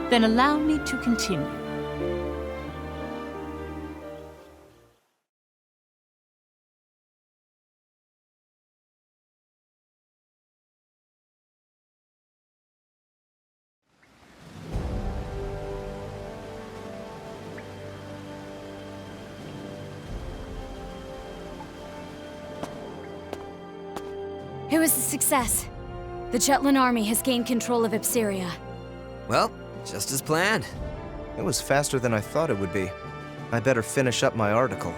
Then allow me to continue. It was a success. The Jutland army has gained control of Ipseria. Well, just as planned. It was faster than I thought it would be. I better finish up my article.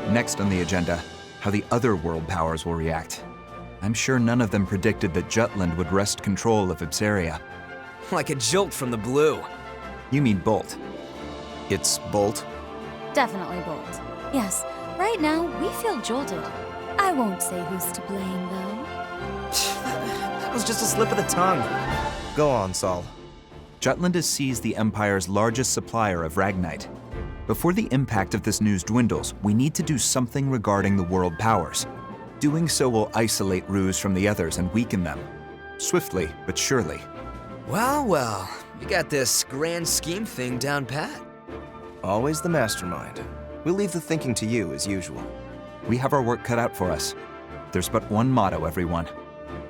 Next on the agenda, how the other world powers will react. I'm sure none of them predicted that Jutland would wrest control of Ipseria. Like a jolt from the blue. You mean Bolt. It's Bolt? Definitely Bolt. Yes, right now we feel jolted. I won't say who's to blame, though. That was just a slip of the tongue. Go on, Saul. Jutland has seized the Empire's largest supplier of Ragnite. Before the impact of this news dwindles, we need to do something regarding the world powers. Doing so will isolate Ruse from the others and weaken them. Swiftly, but surely. Well, you got this grand scheme thing down pat. Always the mastermind. We'll leave the thinking to you, as usual. We have our work cut out for us. There's but one motto, everyone.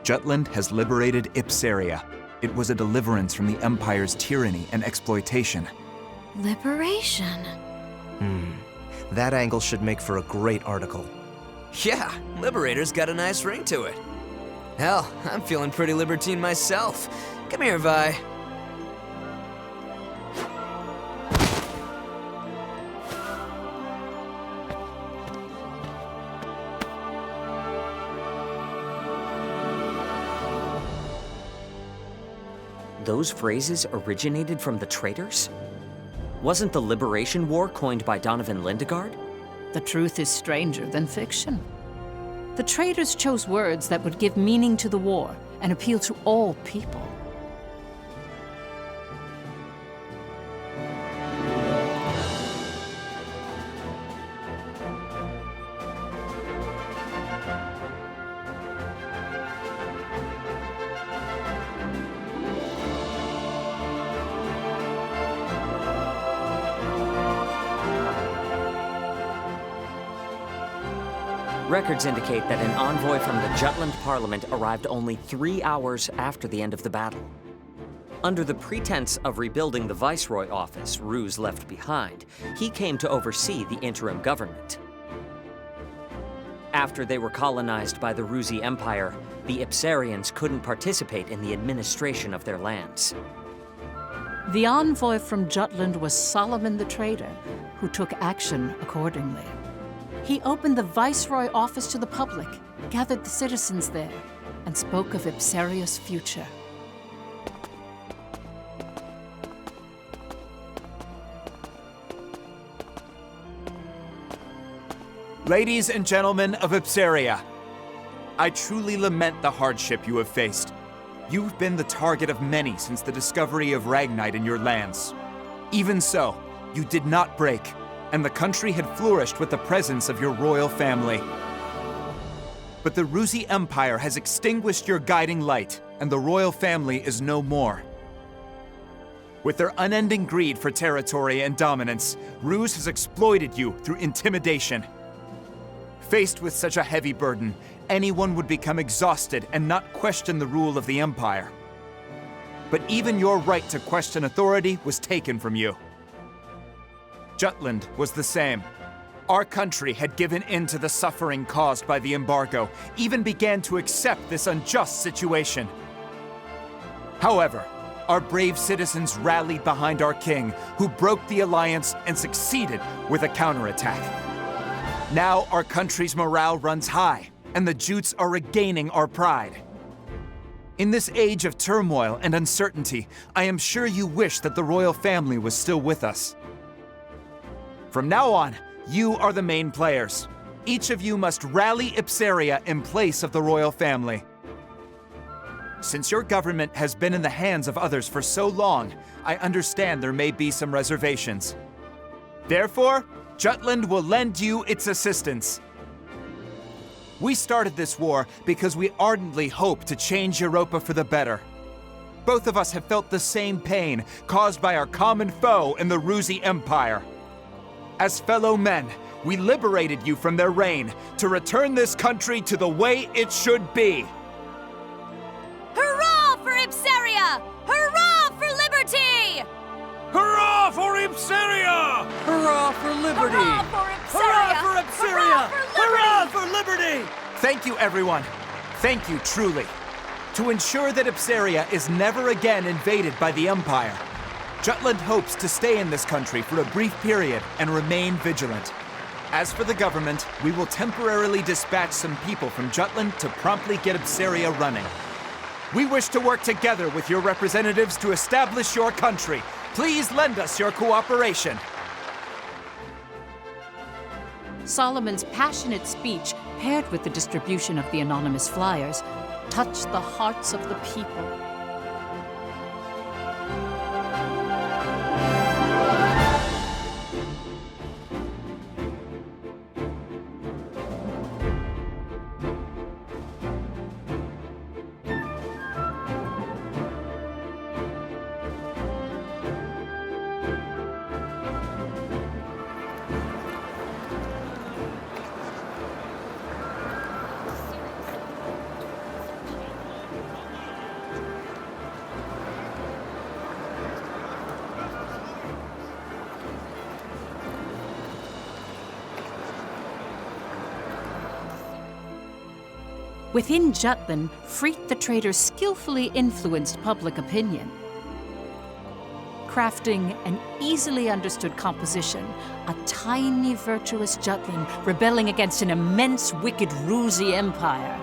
Jutland has liberated Ipseria. It was a deliverance from the Empire's tyranny and exploitation. Liberation. That angle should make for a great article. Yeah, Liberator's got a nice ring to it. Hell, I'm feeling pretty libertine myself. Come here, Vi. Those phrases originated from the traitors? Wasn't the Liberation War coined by Donovan Lindegard? The truth is stranger than fiction. The traitors chose words that would give meaning to the war and appeal to all people. Records indicate that an envoy from the Jutland Parliament arrived only 3 hours after the end of the battle. Under the pretense of rebuilding the Viceroy office Ruse left behind, he came to oversee the interim government. After they were colonized by the Rusi Empire, the Ipsarians couldn't participate in the administration of their lands. The envoy from Jutland was Solomon the Traitor, who took action accordingly. He opened the Viceroy office to the public, gathered the citizens there, and spoke of Ipseria's future. Ladies and gentlemen of Ipseria, I truly lament the hardship you have faced. You've been the target of many since the discovery of Ragnite in your lands. Even so, you did not break, and the country had flourished with the presence of your royal family. But the Rusi Empire has extinguished your guiding light, and the royal family is no more. With their unending greed for territory and dominance, Ruse has exploited you through intimidation. Faced with such a heavy burden, anyone would become exhausted and not question the rule of the Empire. But even your right to question authority was taken from you. Jutland was the same. Our country had given in to the suffering caused by the embargo, even began to accept this unjust situation. However, our brave citizens rallied behind our king, who broke the alliance and succeeded with a counterattack. Now our country's morale runs high, and the Jutes are regaining our pride. In this age of turmoil and uncertainty, I am sure you wish that the royal family was still with us. From now on, you are the main players. Each of you must rally Ipseria in place of the royal family. Since your government has been in the hands of others for so long, I understand there may be some reservations. Therefore, Jutland will lend you its assistance. We started this war because we ardently hope to change Europa for the better. both of us have felt the same pain caused by our common foe in the Ruzi Empire. As fellow men, we liberated you from their reign to return this country to the way it should be. Hurrah for Ipseria! Hurrah for liberty! Hurrah for Ipseria! Hurrah for liberty! Hurrah for Ipseria! Hurrah for Ipseria! Hurrah Hurrah for liberty! Thank you, everyone. Thank you, truly. To ensure that Ipseria is never again invaded by the Empire, Jutland hopes to stay in this country for a brief period and remain vigilant. As for the government, we will temporarily dispatch some people from Jutland to promptly get Ipseria running. We wish to work together with your representatives to establish your country. Please lend us your cooperation. Solomon's passionate speech, paired with the distribution of the anonymous flyers, touched the hearts of the people. Within Jutland, Frith the Traitor skillfully influenced public opinion. Crafting an easily understood composition, a tiny virtuous Jutland rebelling against an immense wicked Ruzi empire.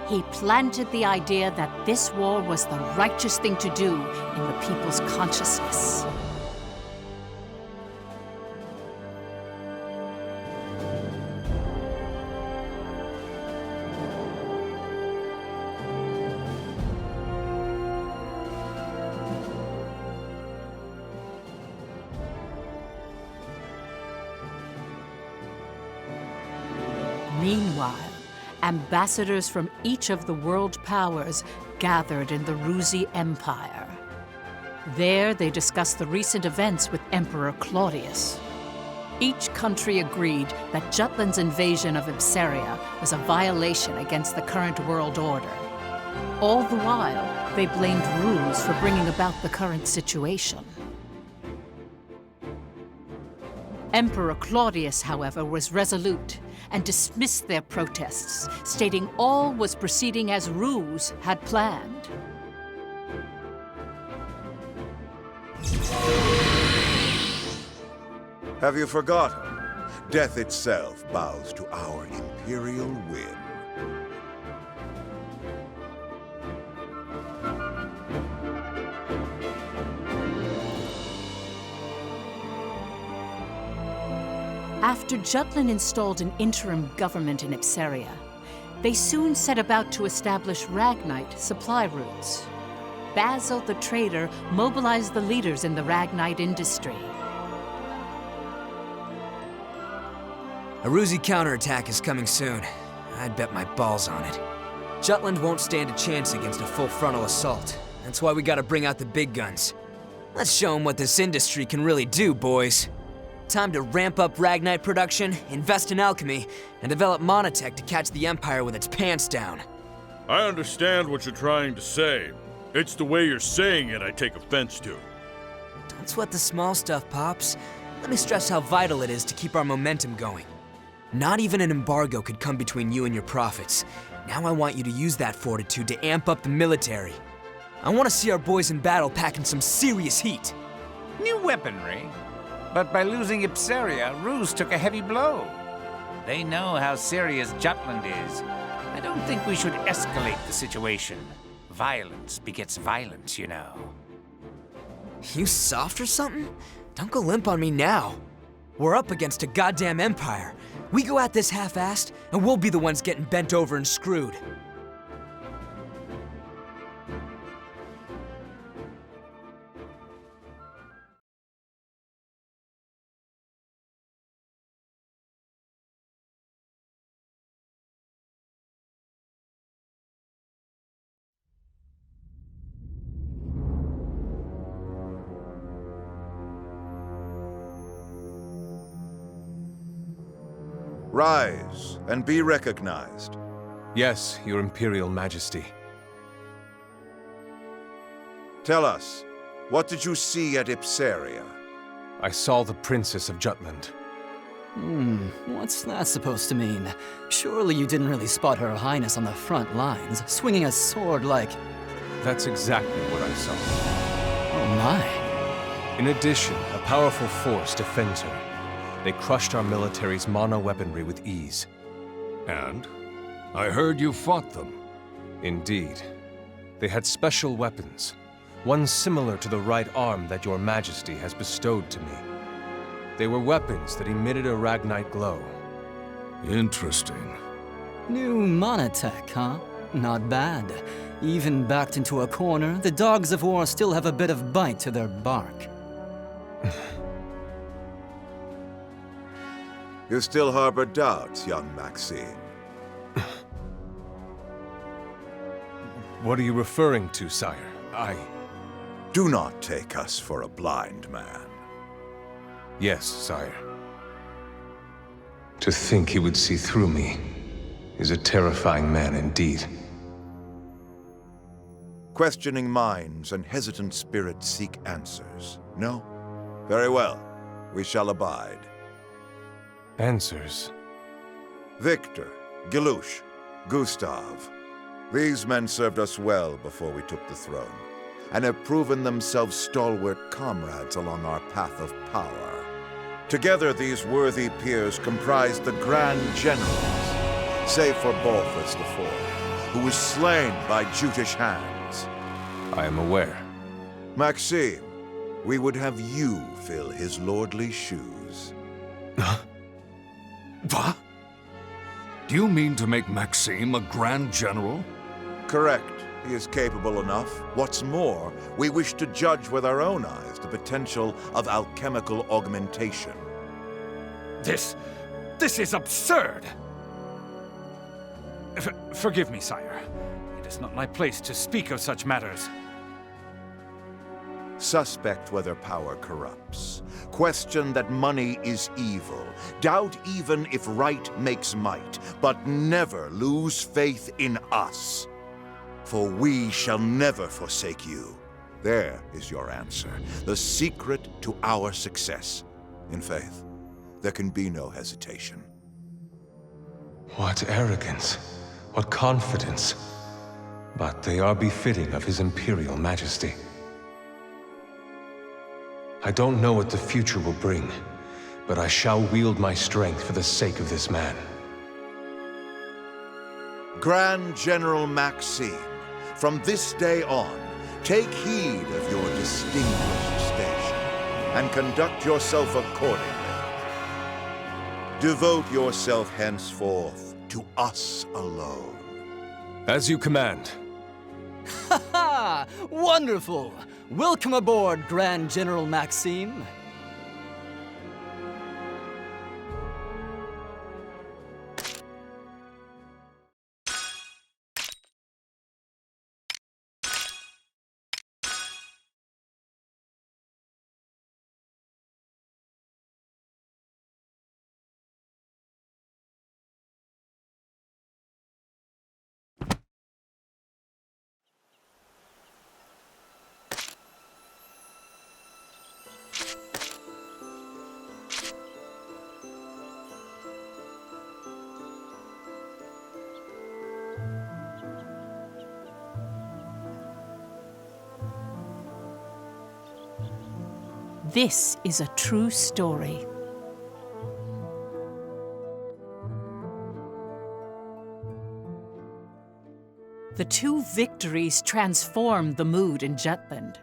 He planted the idea that this war was the righteous thing to do in the people's consciousness. Meanwhile, ambassadors from each of the world powers gathered in the Ruzi Empire. There, they discussed the recent events with Emperor Claudius. Each country agreed that Jutland's invasion of Ipseria was a violation against the current world order. All the while, they blamed Ruse for bringing about the current situation. Emperor Claudius, however, was resolute and dismissed their protests, stating all was proceeding as Ruse had planned. Have you forgotten? Death itself bows to our imperial whim. After Jutland installed an interim government in Ipseria, they soon set about to establish Ragnite supply routes. Basil the Trader mobilized the leaders in the Ragnite industry. A Ruzi counterattack is coming soon. I'd bet my balls on it. Jutland won't stand a chance against a full frontal assault. That's why we gotta bring out the big guns. Let's show them what this industry can really do, boys. Time to ramp up Ragnite production, invest in alchemy, and develop monotech to catch the Empire with its pants down. I understand what you're trying to say. It's the way you're saying it I take offense to. Don't sweat the small stuff, Pops. Let me stress how vital it is to keep our momentum going. Not even an embargo could come between you and your profits. Now I want you to use that fortitude to amp up the military. I want to see our boys in battle packing some serious heat. New weaponry? But by losing Ipseria, Ruse took a heavy blow. They know how serious Jutland is. I don't think we should escalate the situation. Violence begets violence, you know. You soft or something? Don't go limp on me now. We're up against a goddamn empire. We go at this half-assed, and we'll be the ones getting bent over and screwed. Rise and be recognized. Yes, Your Imperial Majesty. Tell us, what did you see at Ipsaria? I saw the Princess of Jutland. What's that supposed to mean? Surely you didn't really spot Her Highness on the front lines, swinging a sword like... That's exactly what I saw. Oh my. In addition, a powerful force defends her. They crushed our military's mono-weaponry with ease. And? I heard you fought them. Indeed. They had special weapons. One similar to the right arm that Your Majesty has bestowed to me. They were weapons that emitted a Ragnite glow. Interesting. New monotech, huh? Not bad. Even backed into a corner, the dogs of war still have a bit of bite to their bark. You still harbor doubts, young Maxime. What are you referring to, sire? Do not take us for a blind man. Yes, sire. To think he would see through me is a terrifying man indeed. Questioning minds and hesitant spirits seek answers. No? Very well. We shall abide. Answers? Victor, Gelouche, Gustav. These men served us well before we took the throne, and have proven themselves stalwart comrades along our path of power. Together, these worthy peers comprise the Grand Generals, save for Balthus IV, who was slain by Jutish hands. I am aware. Maxime, we would have you fill his lordly shoes. What? Do you mean to make Maxime a Grand General? Correct. He is capable enough. What's more, we wish to judge with our own eyes the potential of alchemical augmentation. This is absurd! Forgive me, sire. It is not my place to speak of such matters. Suspect whether power corrupts. Question that money is evil. Doubt even if right makes might. But never lose faith in us. For we shall never forsake you. There is your answer. The secret to our success. In faith, there can be no hesitation. What arrogance, what confidence. But they are befitting of His Imperial Majesty. I don't know what the future will bring, but I shall wield my strength for the sake of this man. Grand General Maxime, from this day on, take heed of your distinguished station, and conduct yourself accordingly. Devote yourself henceforth to us alone. As you command. Ha ha! Wonderful! Welcome aboard, Grand General Maxime. This is a true story. The two victories transformed the mood in Jutland.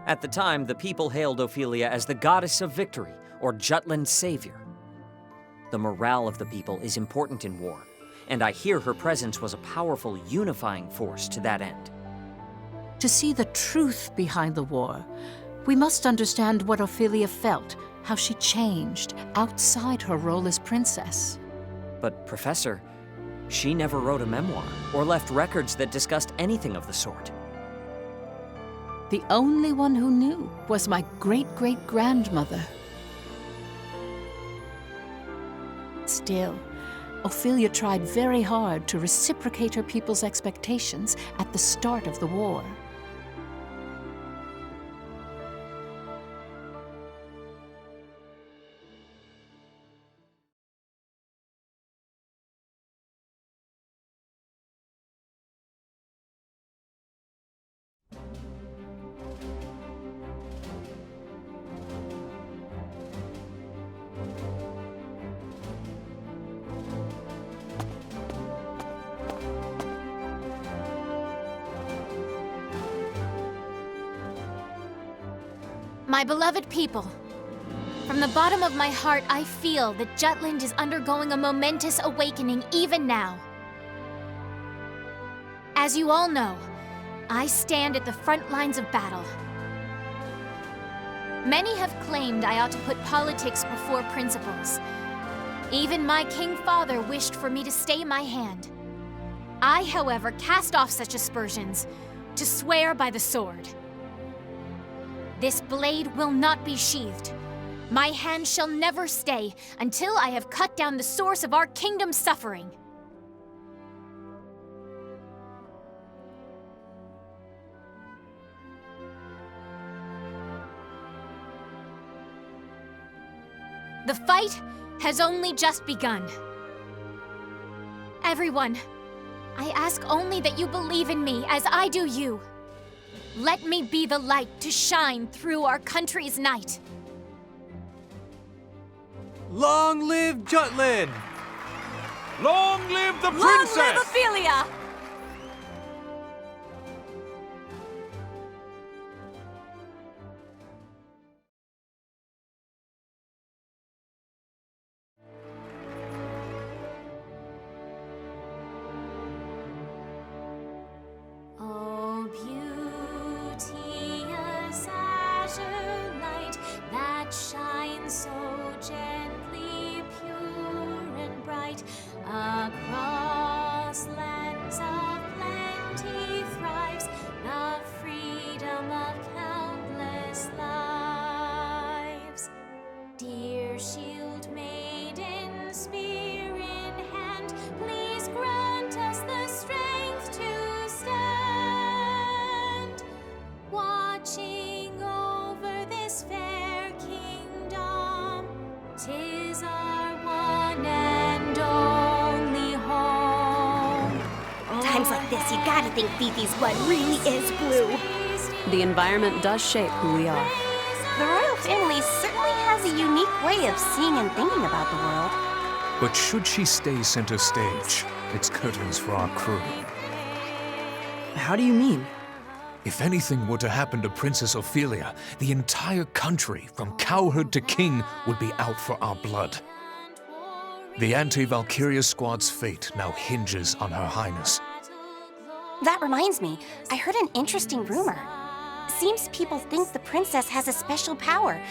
At the time, the people hailed Ophelia as the goddess of victory, or Jutland's savior. The morale of the people is important in war, and I hear her presence was a powerful unifying force to that end. To see the truth behind the war, we must understand what Ophelia felt, how she changed outside her role as princess. But, Professor, she never wrote a memoir or left records that discussed anything of the sort. The only one who knew was my great-great-grandmother. Still, Ophelia tried very hard to reciprocate her people's expectations at the start of the war. My beloved people, from the bottom of my heart, I feel that Jutland is undergoing a momentous awakening even now. As you all know, I stand at the front lines of battle. Many have claimed I ought to put politics before principles. Even my king father wished for me to stay my hand. I, however, cast off such aspersions to swear by the sword. This blade will not be sheathed. My hand shall never stay until I have cut down the source of our kingdom's suffering. The fight has only just begun. Everyone, I ask only that you believe in me as I do you. Let me be the light to shine through our country's night. Long live Jutland! Long live the Long princess! live Ophelia! Oh, beauteous azure light that shines so gently, pure and bright, across lands of plenty thrives the freedom of countless lives. Dear shield maiden, spear in hand, please grant us the strength to stand, watching over this fair kingdom. 'Tis our one and only home. Times like this, you gotta think Fifi's blood really is blue. The environment does shape who we are. The royal family certainly has a unique way of seeing and thinking about the world. But should she stay center stage, it's curtains for our crew. How do you mean? If anything were to happen to Princess Ophelia, the entire country, from cowherd to king, would be out for our blood. The anti-Valkyria squad's fate now hinges on Her Highness. That reminds me, I heard an interesting rumor. Seems people think the princess has a special power.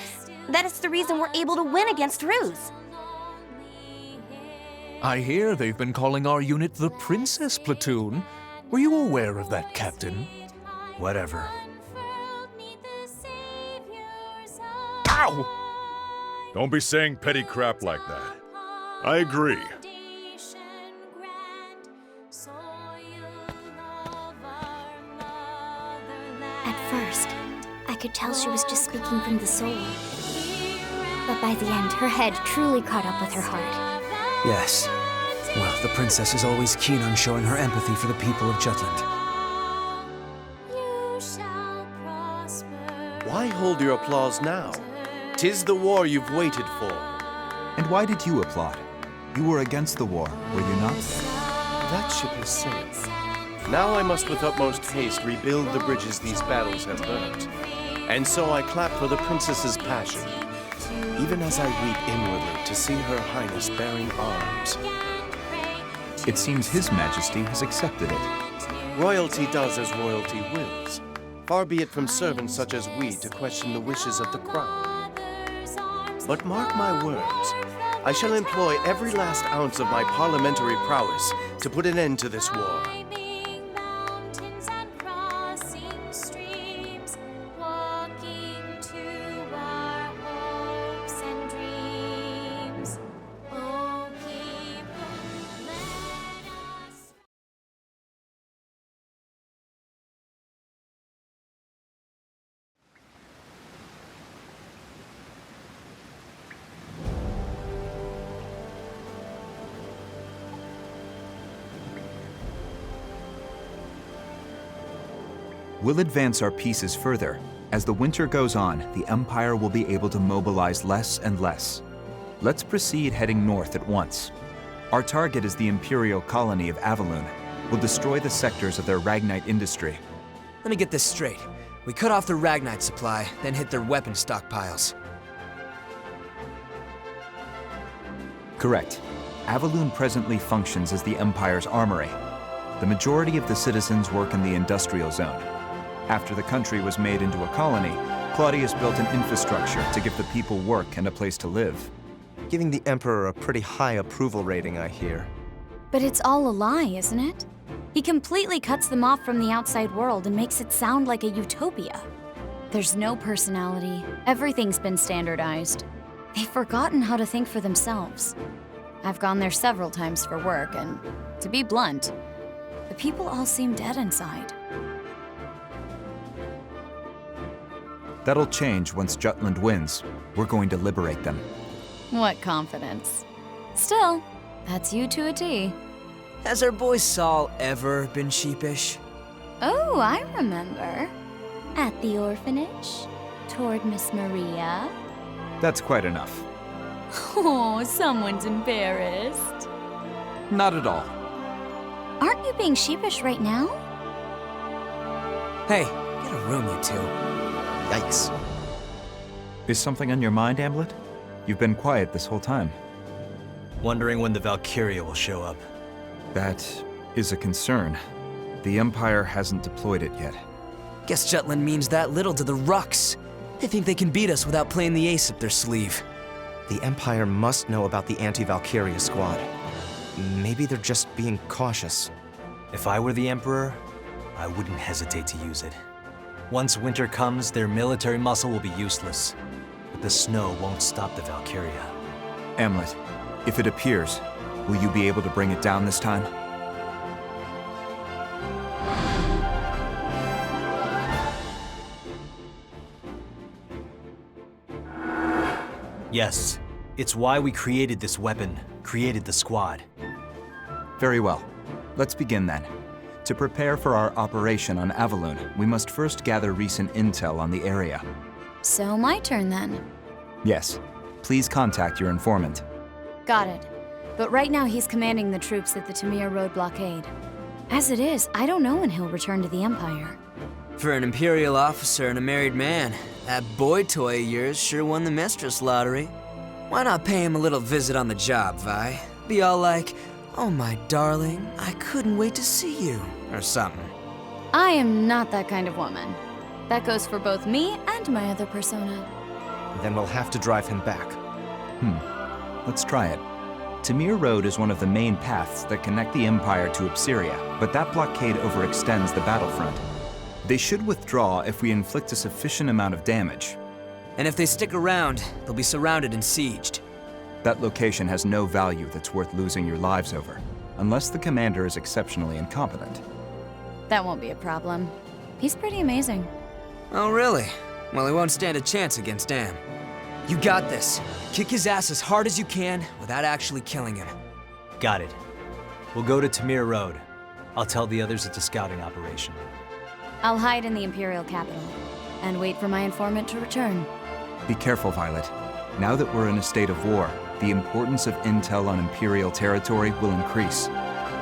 That is the reason we're able to win against Ruse. I hear they've been calling our unit the Princess Platoon. Were you aware of that, Captain? Whatever. Ow! Don't be saying petty crap like that. I agree. At first, I could tell she was just speaking from the soul. But by the end, her head truly caught up with her heart. Yes. Well, the princess is always keen on showing her empathy for the people of Jutland. Why hold your applause now? 'Tis the war you've waited for. And why did you applaud? You were against the war, were you not? That ship has sailed. Now I must with utmost haste rebuild the bridges these battles have burnt. And so I clap for the princess's passion, even as I weep inwardly to see Her Highness bearing arms. It seems His Majesty has accepted it. Royalty does as royalty wills. Far be it from servants such as we to question the wishes of the crown. But mark my words, I shall employ every last ounce of my parliamentary prowess to put an end to this war. We'll advance our pieces further. As the winter goes on, the Empire will be able to mobilize less and less. Let's proceed heading north at once. Our target is the Imperial colony of Avaloon. We'll destroy the sectors of their Ragnite industry. Let me get this straight. We cut off their Ragnite supply, then hit their weapon stockpiles. Correct. Avaloon presently functions as the Empire's armory. The majority of the citizens work in the industrial zone. After the country was made into a colony, Claudius built an infrastructure to give the people work and a place to live. Giving the Emperor a pretty high approval rating, I hear. But it's all a lie, isn't it? He completely cuts them off from the outside world and makes it sound like a utopia. There's no personality. Everything's been standardized. They've forgotten how to think for themselves. I've gone there several times for work, and to be blunt, the people all seem dead inside. That'll change once Jutland wins. We're going to liberate them. What confidence. Still, that's you to a T. Has our boy Saul ever been sheepish? Oh, I remember. At the orphanage, toward Miss Maria. That's quite enough. Oh, someone's embarrassed. Not at all. Aren't you being sheepish right now? Hey, get a room, you two. Yikes. Is something on your mind, Amblet? You've been quiet this whole time. Wondering when the Valkyria will show up. That is a concern. The Empire hasn't deployed it yet. Guess Jutland means that little to the Rucks. They think they can beat us without playing the ace up their sleeve. The Empire must know about the anti-Valkyria squad. Maybe they're just being cautious. If I were the Emperor, I wouldn't hesitate to use it. Once winter comes, their military muscle will be useless. But the snow won't stop the Valkyria. Amlet, if it appears, will you be able to bring it down this time? Yes, it's why we created this weapon, created the squad. Very well. Let's begin then. To prepare for our operation on Avaloon, we must first gather recent intel on the area. So my turn then. Yes. Please contact your informant. Got it. But right now he's commanding the troops at the Tamir Road blockade. As it is, I don't know when he'll return to the Empire. For an Imperial officer and a married man, that boy toy of yours sure won the Mistress lottery. Why not pay him a little visit on the job, Vi? Be all like, "Oh, my darling, I couldn't wait to see you," or something. I am not that kind of woman. That goes for both me and my other persona. Then we'll have to drive him back. Let's try it. Tamir Road is one of the main paths that connect the Empire to Ipsiria, but that blockade overextends the battlefront. They should withdraw if we inflict a sufficient amount of damage. And if they stick around, they'll be surrounded and sieged. That location has no value that's worth losing your lives over, unless the commander is exceptionally incompetent. That won't be a problem. He's pretty amazing. Oh, really? Well, he won't stand a chance against Am. You got this. Kick his ass as hard as you can without actually killing him. Got it. We'll go to Tamir Road. I'll tell the others it's a scouting operation. I'll hide in the Imperial capital and wait for my informant to return. Be careful, Violet. Now that we're in a state of war, the importance of intel on Imperial territory will increase.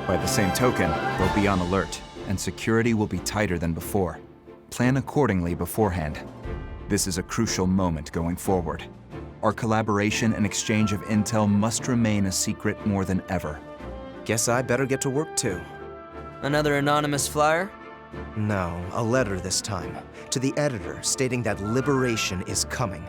By the same token, they'll be on alert, and security will be tighter than before. Plan accordingly beforehand. This is a crucial moment going forward. Our collaboration and exchange of intel must remain a secret more than ever. Guess I better get to work too. Another anonymous flyer? No, a letter this time. To the editor stating that liberation is coming.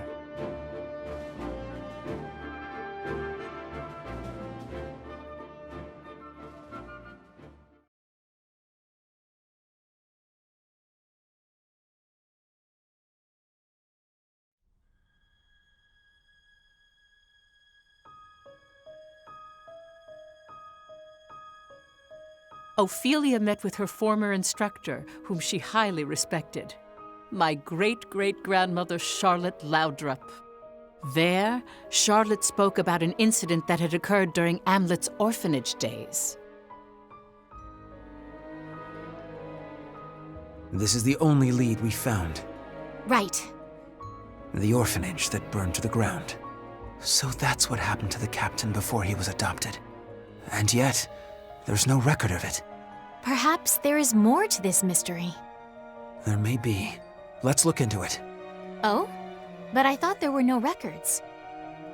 Ophelia met with her former instructor, whom she highly respected, my great-great-grandmother Charlotte Laudrup. There, Charlotte spoke about an incident that had occurred during Amlet's orphanage days. This is the only lead we found. Right. The orphanage that burned to the ground. So that's what happened to the captain before he was adopted. And yet, there's no record of it. Perhaps there is more to this mystery. There may be. Let's look into it. Oh? But I thought there were no records.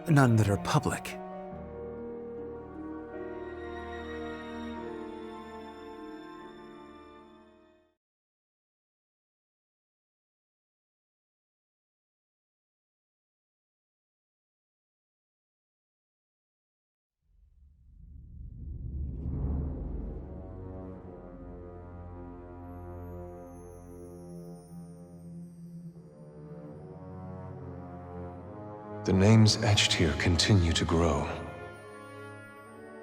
None that are public. The names etched here continue to grow.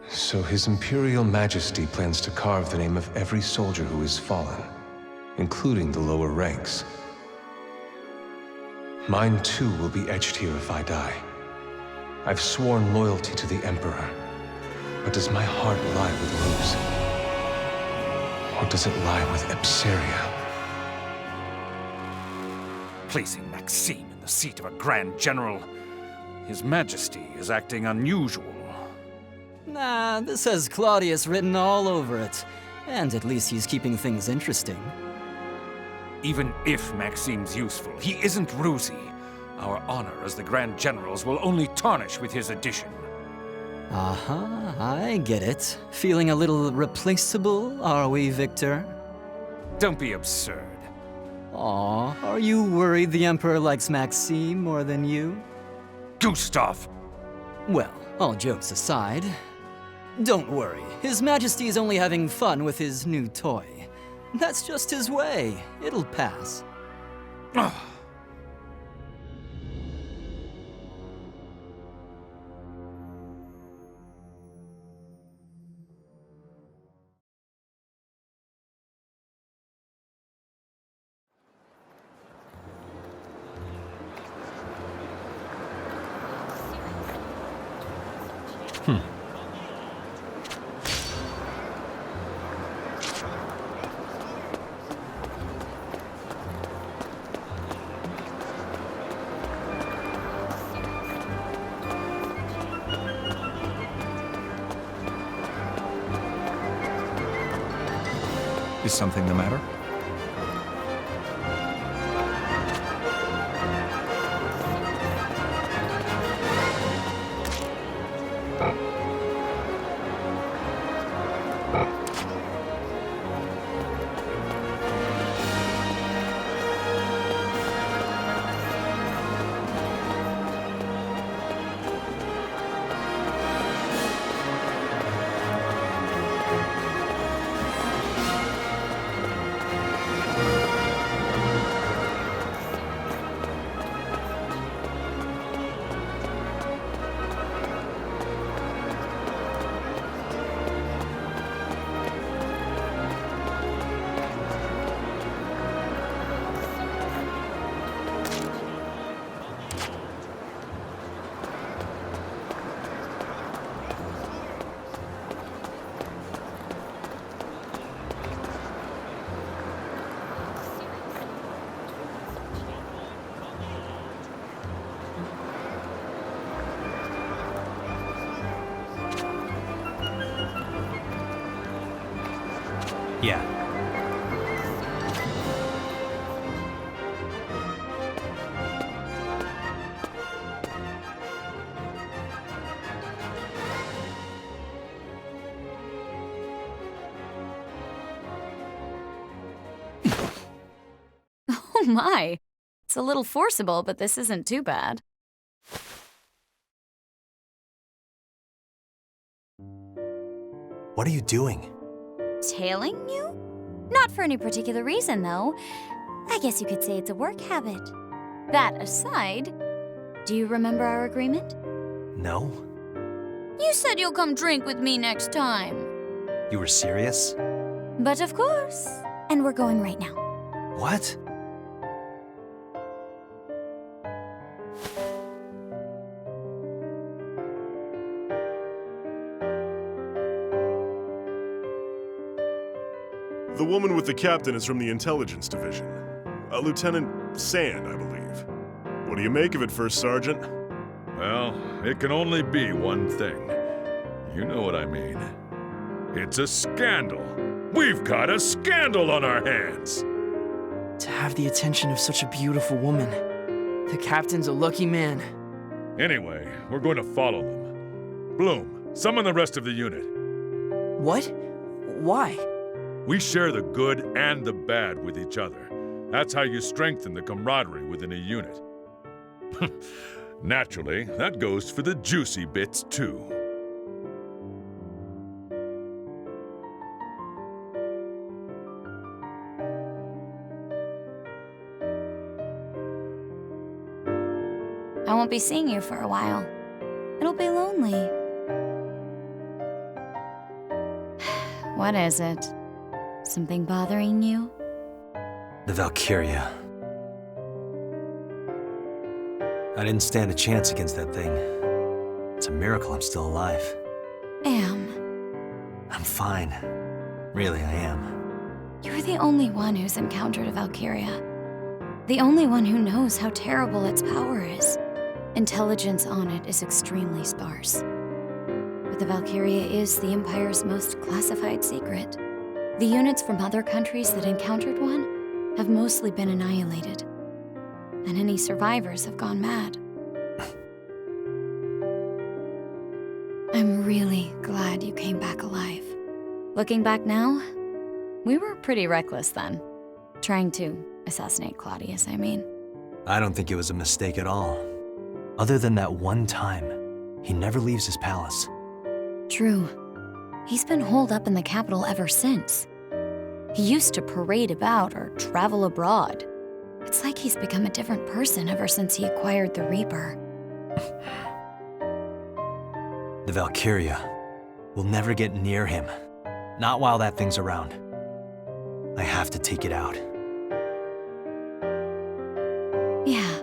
So His Imperial Majesty plans to carve the name of every soldier who has fallen, including the lower ranks. Mine too will be etched here if I die. I've sworn loyalty to the Emperor, but does my heart lie with Ruse? Or does it lie with Epseria? Placing Maxime in the seat of a Grand General, His Majesty is acting unusual. Nah, this has Claudius written all over it. And at least he's keeping things interesting. Even if Maxime's useful, he isn't Ruzi. Our honor as the Grand Generals will only tarnish with his addition. Uh-huh, I get it. Feeling a little replaceable, are we, Victor? Don't be absurd. Aw, are you worried the Emperor likes Maxime more than you? Gustav! Well, all jokes aside, don't worry. His Majesty is only having fun with his new toy. That's just his way. It'll pass. Is something the matter? Yeah. Oh my. It's a little forcible, but this isn't too bad. What are you doing? Tailing you? Not for any particular reason, though. I guess you could say it's a work habit. That aside, do you remember our agreement? No? You said you'll come drink with me next time. You were serious? But of course. And we're going right now. What? The woman with the captain is from the intelligence division. Lieutenant Sand, I believe. What do you make of it, First Sergeant? Well, it can only be one thing. You know what I mean. It's a scandal. We've got a scandal on our hands. To have the attention of such a beautiful woman. The captain's a lucky man. Anyway, we're going to follow them. Bloom, summon the rest of the unit. What? Why? We share the good and the bad with each other. That's how you strengthen the camaraderie within a unit. Naturally, that goes for the juicy bits, too. I won't be seeing you for a while. It'll be lonely. What is it? Something bothering you? The Valkyria. I didn't stand a chance against that thing. It's a miracle I'm still alive. I'm fine. Really, I am. You're the only one who's encountered a Valkyria. The only one who knows how terrible its power is. Intelligence on it is extremely sparse. But the Valkyria is the Empire's most classified secret. The units from other countries that encountered one have mostly been annihilated. And any survivors have gone mad. I'm really glad you came back alive. Looking back now, we were pretty reckless then. Trying to assassinate Claudius, I mean. I don't think it was a mistake at all. Other than that one time, he never leaves his palace. True. He's been holed up in the capital ever since. He used to parade about or travel abroad. It's like he's become a different person ever since he acquired the Reaper. The Valkyria will never get near him. Not while that thing's around. I have to take it out. Yeah,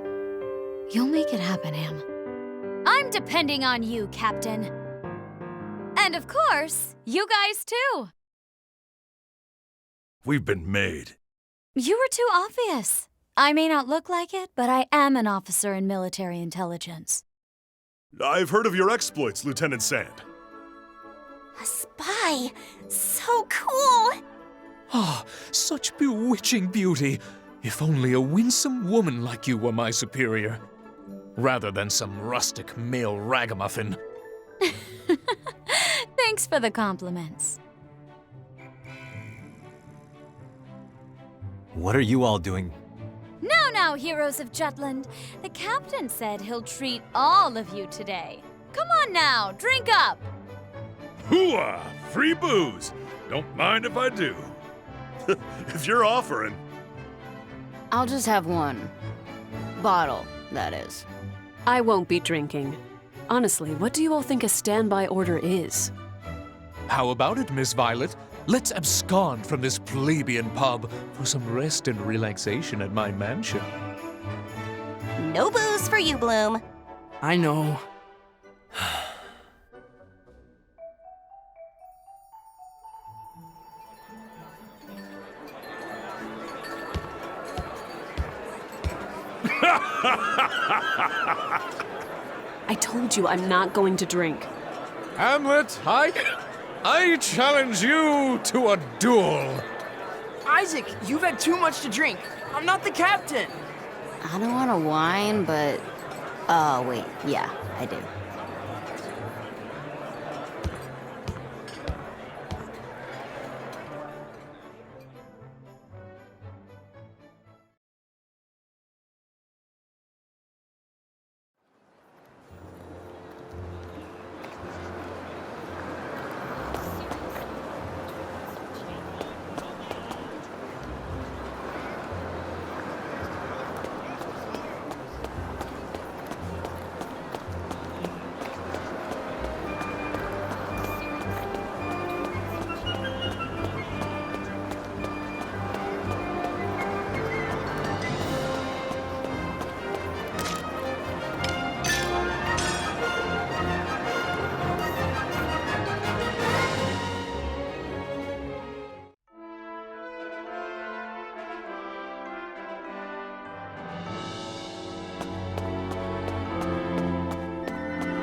you'll make it happen, Am. I'm depending on you, Captain. And of course, you guys too. We've been made. You were too obvious. I may not look like it, but I am an officer in military intelligence. I've heard of your exploits, Lieutenant Sand. A spy! So cool! Ah, such bewitching beauty. If only a winsome woman like you were my superior. Rather than some rustic male ragamuffin. Thanks for the compliments. What are you all doing? Now, heroes of Jutland. The captain said he'll treat all of you today. Come on now, drink up! Hooah! Free booze! Don't mind if I do. If you're offering. I'll just have one. Bottle, that is. I won't be drinking. Honestly, what do you all think a standby order is? How about it, Miss Violet? Let's abscond from this plebeian pub for some rest and relaxation at my mansion. No booze for you, Bloom. I know. I told you I'm not going to drink. Hamlet, I challenge you to a duel. Isaac, you've had too much to drink. I'm not the captain. I don't want to whine, but... Oh, wait. Yeah, I do.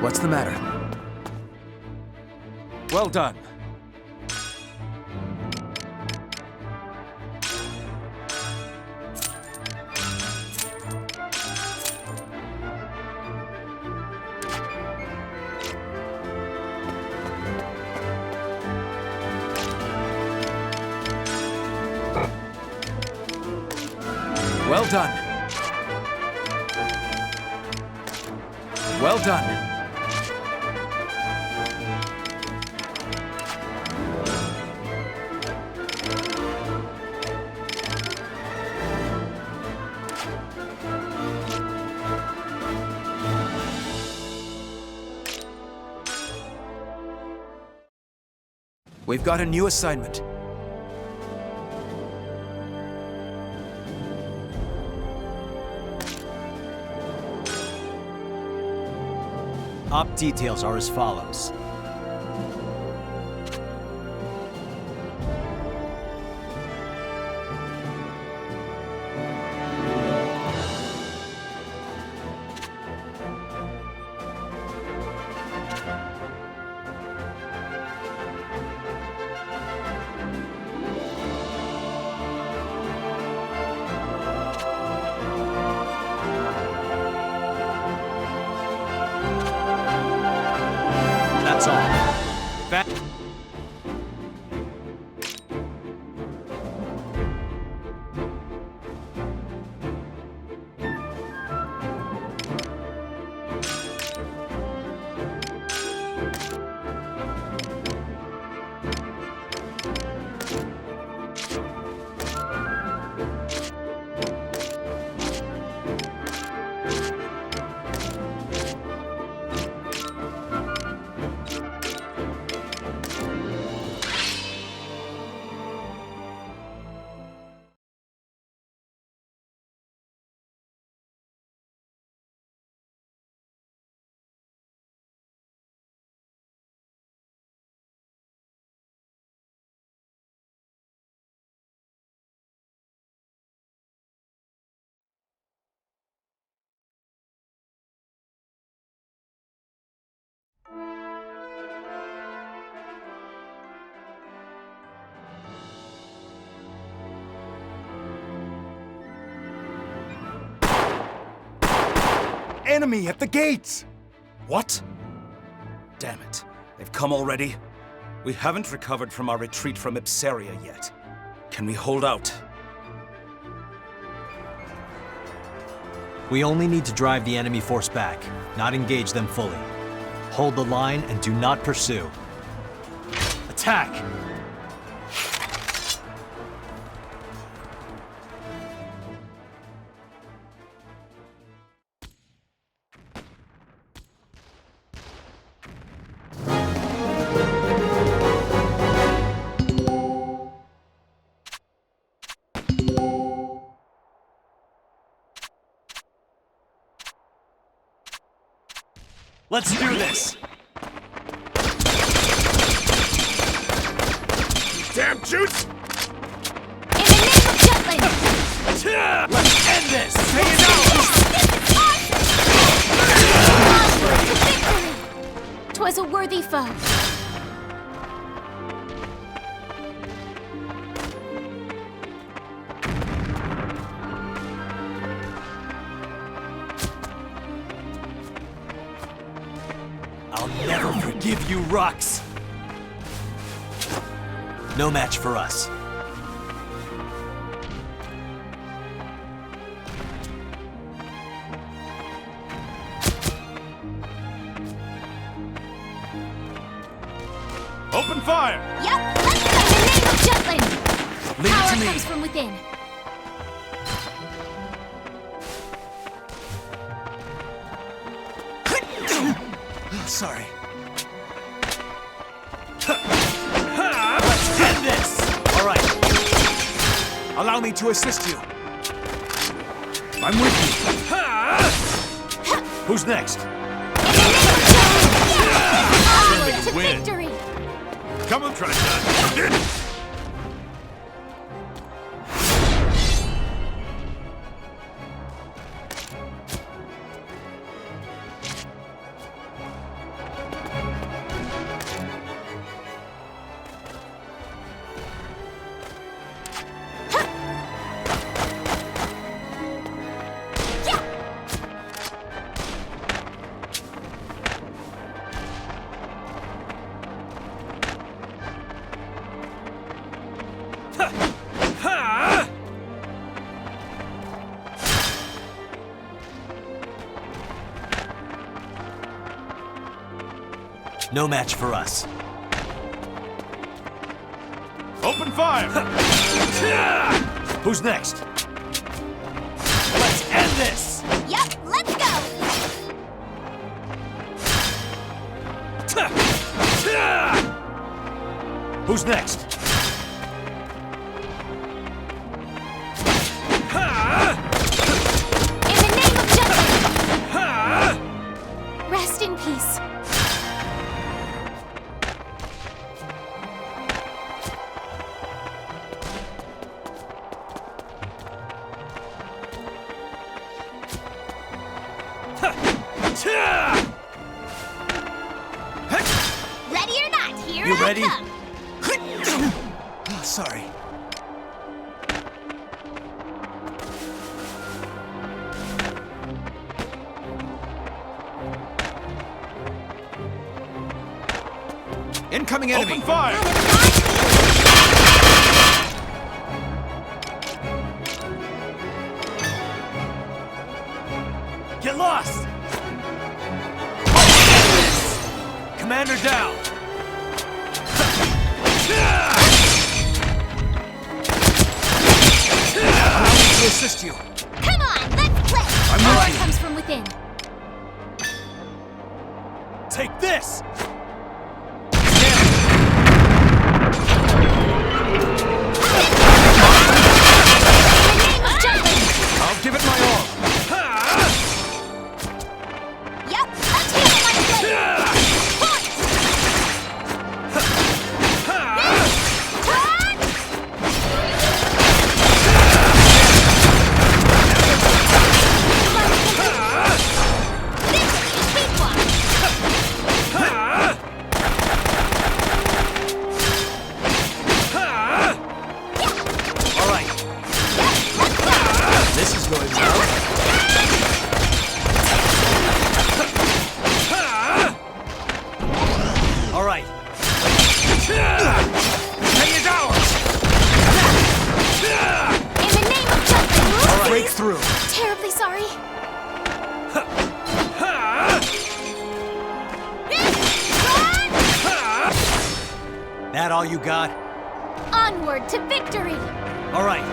What's the matter? Well done. Well done. Well done. We've got a new assignment. Op details are as follows. That's all. Enemy at the gates! What? Damn it. They've come already? We haven't recovered from our retreat from Ipsaria yet. Can we hold out? We only need to drive the enemy force back, not engage them fully. Hold the line and do not pursue. Attack! Let's do this! Damn Jutes! In the name of Jutland! Let's end this! Say it Victory! 'Twas a worthy foe. I'll never forgive you, Rux! No match for us. Open fire! Yep, let's go in the name of Jutland! Leave it Power to me. comes from within. Sorry. Let's end this! All right. Allow me to assist you. I'm with you. Who's next? Onward to victory! Come on, try that. No match for us. Open fire! Who's next? Let's end this! Yep, let's go! Who's next? In the name of justice! Rest in peace. Ready or not, here You I ready? come. Oh, sorry. Incoming enemy! Open fire! Get lost! Commander down! Allow me to assist you. Come on, let's play! I'm Power ready. comes from within. Take this! I'll give it my all. Yep, let's heal my blade! All right. This is going well. All right. Hang is ours! In the name of justice! All right. Break through. Terribly sorry. That all you got? Onward to victory! All right.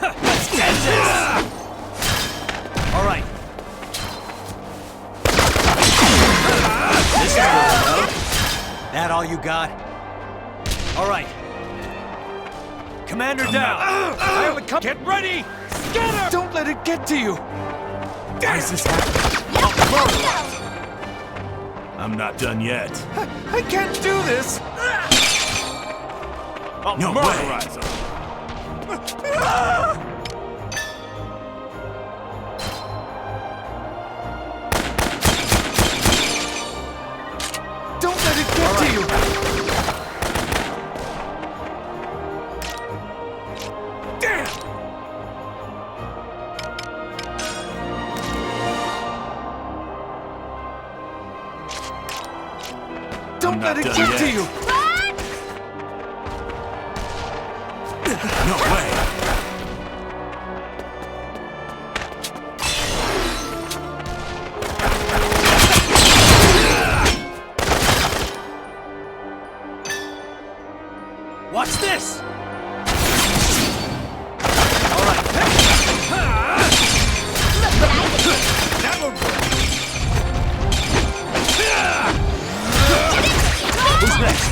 Let's get this! All right. This is going well. That all you got? All right. Commander down! I have a cup. Get ready! Scatter! Don't let it get to you. Why is this happening? I'm not done yet. I can't do this. I'll No murderize him. Don't let it get to you. Damn! Don't let it done get yet. to you. No way! Watch this! All right. That will work! Who's next?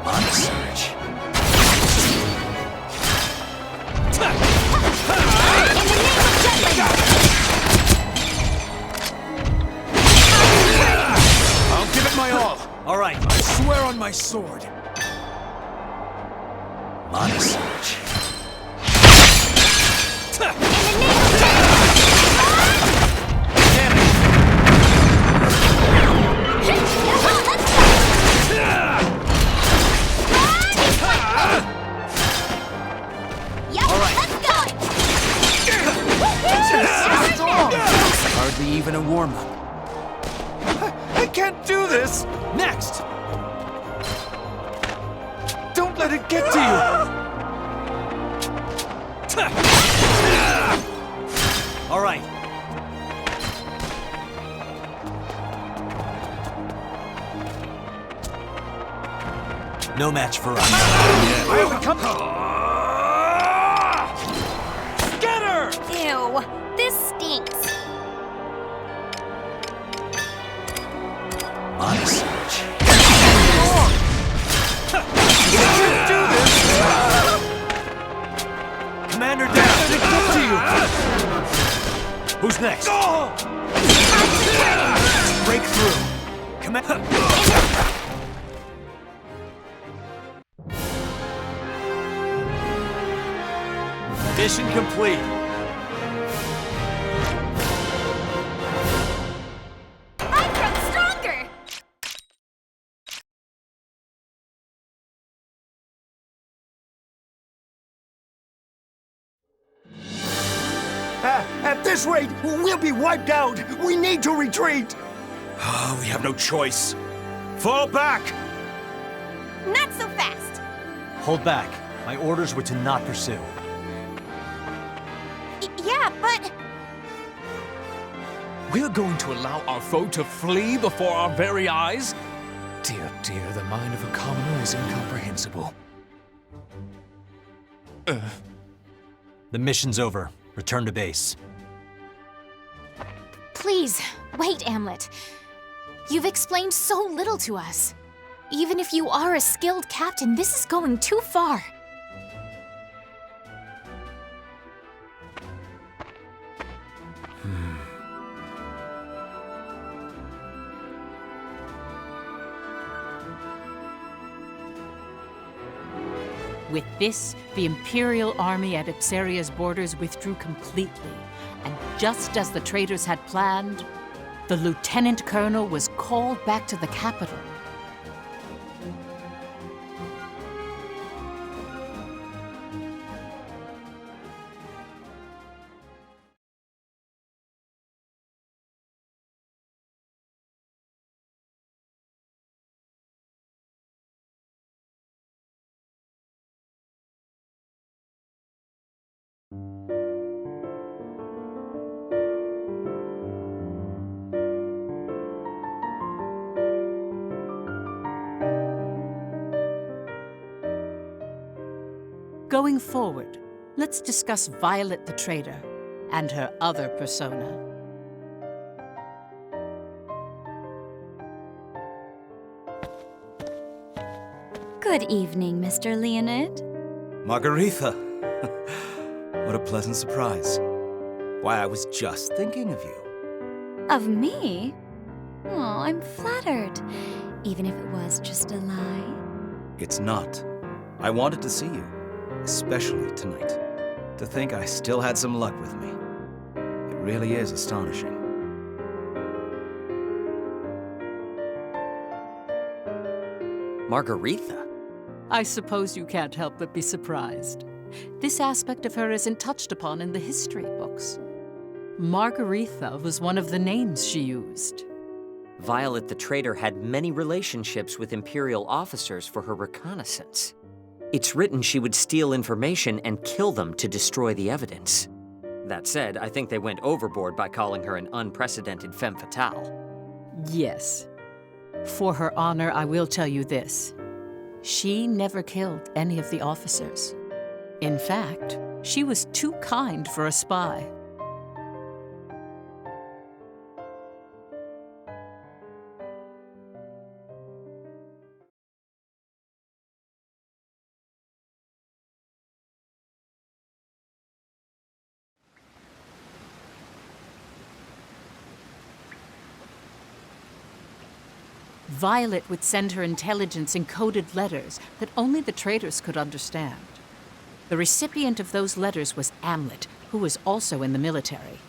On the surge. I'll give it my all. All right. I swear on my sword. Monosage. Hardly even a warm-up. I can't do this! Next! Don't let it get to you! All right. No match for us. I only come... Get her! Ew, this stinks. Monosage. You can't do this! Commander down! Let it get to you! Who's next? Break through! Mission complete. I've grown stronger! At this rate, we'll be wiped out! We need to retreat! Oh, we have no choice. Fall back! Not so fast. Hold back. My orders were to not pursue. Yeah, but... We're going to allow our foe to flee before our very eyes? Dear, dear, the mind of a commoner is incomprehensible. The mission's over. Return to base. Please, wait, Amlet. You've explained so little to us. Even if you are a skilled captain, this is going too far. With this, the Imperial army at Ipseria's borders withdrew completely, and just as the traitors had planned, the lieutenant colonel was called back to the capital. Going forward, let's discuss Violet the Traitor and her other persona. Good evening, Mr. Leonid. Margaretha! What a pleasant surprise. Why, I was just thinking of you. Of me? Oh, I'm flattered. Even if it was just a lie. It's not. I wanted to see you, especially tonight. To think I still had some luck with me. It really is astonishing. Margaretha? I suppose you can't help but be surprised. This aspect of her isn't touched upon in the history books. Margaretha was one of the names she used. Violet the Traitor had many relationships with Imperial officers for her reconnaissance. It's written she would steal information and kill them to destroy the evidence. That said, I think they went overboard by calling her an unprecedented femme fatale. Yes. For her honor, I will tell you this. She never killed any of the officers. In fact, she was too kind for a spy. Violet would send her intelligence in coded letters that only the traitors could understand. The recipient of those letters was Amlet, who was also in the military.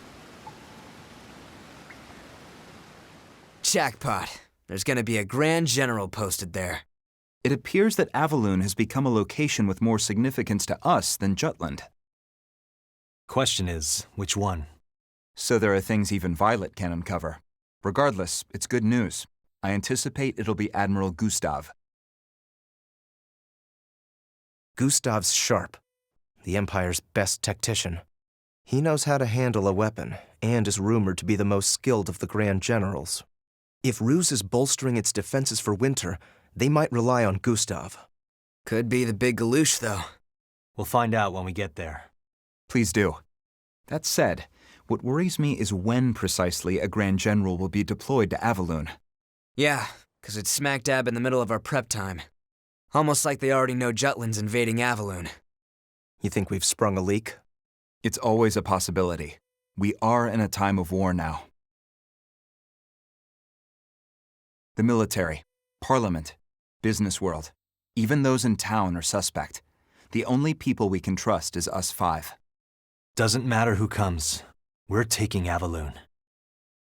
Jackpot. There's gonna be a Grand General posted there. It appears that Avaloon has become a location with more significance to us than Jutland. Question is, which one? So there are things even Violet can uncover. Regardless, it's good news. I anticipate it'll be Admiral Gustav. Gustav's sharp. The Empire's best tactician. He knows how to handle a weapon, and is rumored to be the most skilled of the Grand Generals. If Ruse is bolstering its defenses for winter, they might rely on Gustav. Could be the big Galouche, though. We'll find out when we get there. Please do. That said, what worries me is when precisely a Grand General will be deployed to Avaloon. Yeah, 'cause it's smack dab in the middle of our prep time. Almost like they already know Jutland's invading Avaloon. You think we've sprung a leak? It's always a possibility. We are in a time of war now. The military, parliament, business world, even those in town are suspect. The only people we can trust is us five. Doesn't matter who comes. We're taking Avaloon.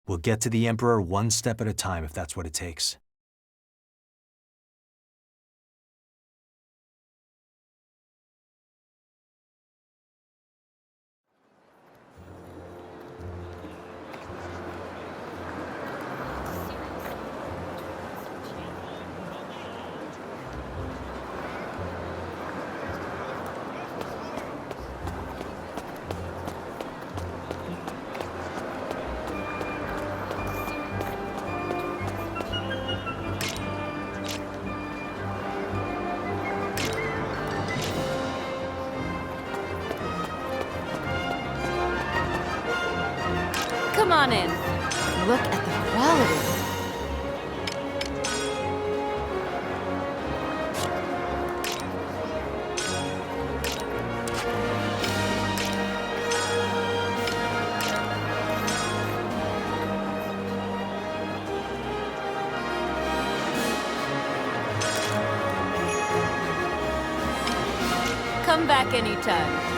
We'll get to the Emperor one step at a time if that's what it takes. Come on in. Look at the quality. Come back anytime.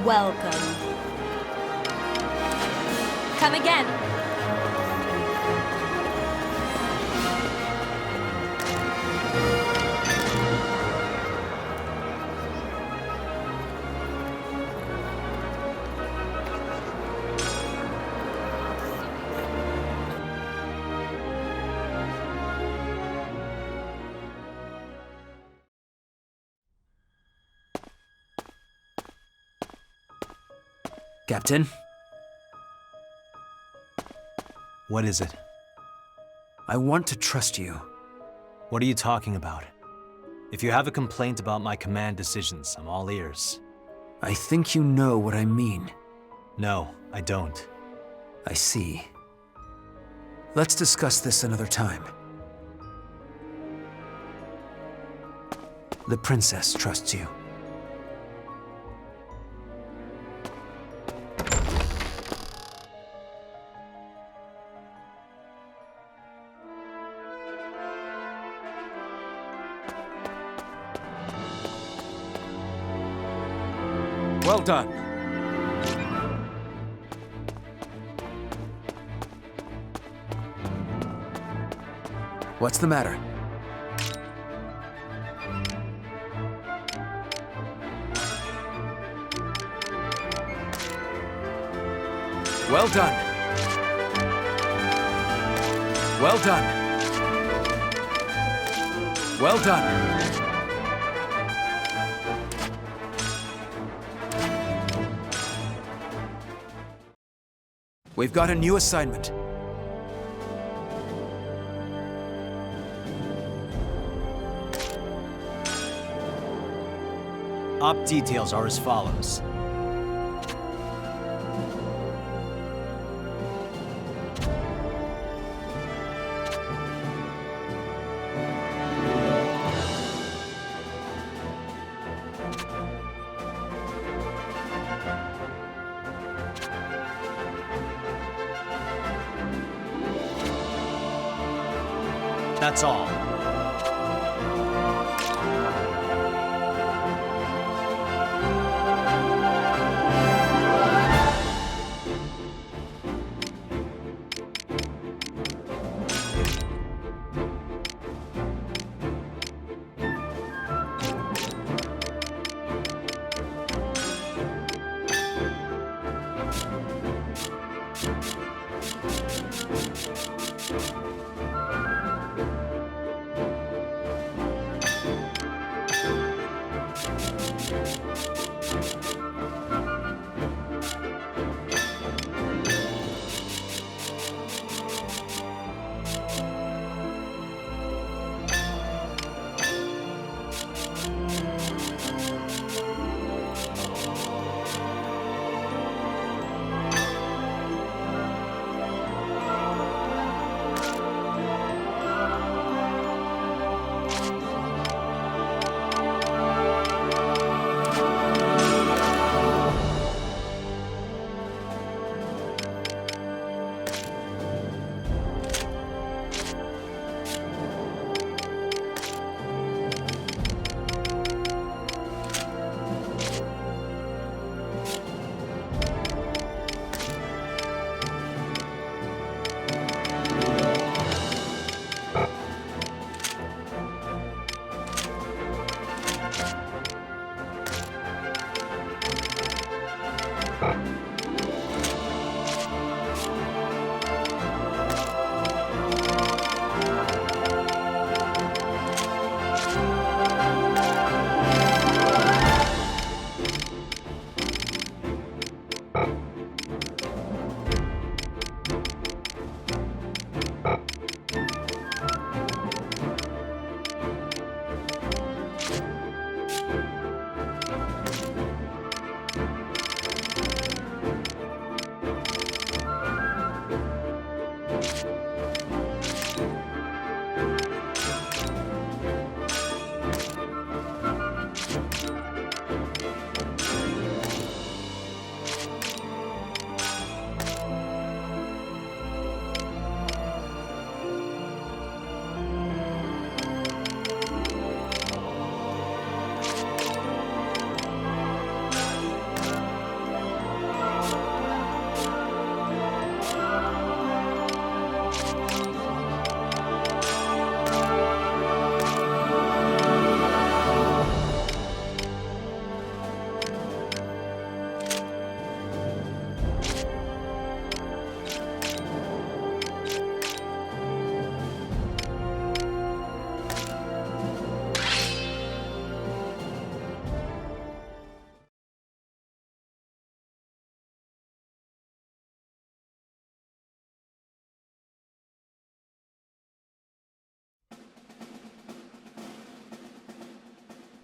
Welcome. Come again. Captain? What is it? I want to trust you. What are you talking about? If you have a complaint about my command decisions, I'm all ears. I think you know what I mean. No, I don't. I see. Let's discuss this another time. The princess trusts you. Well done. What's the matter? Well done. Well done. Well done. We've got a new assignment. Op details are as follows. That's all.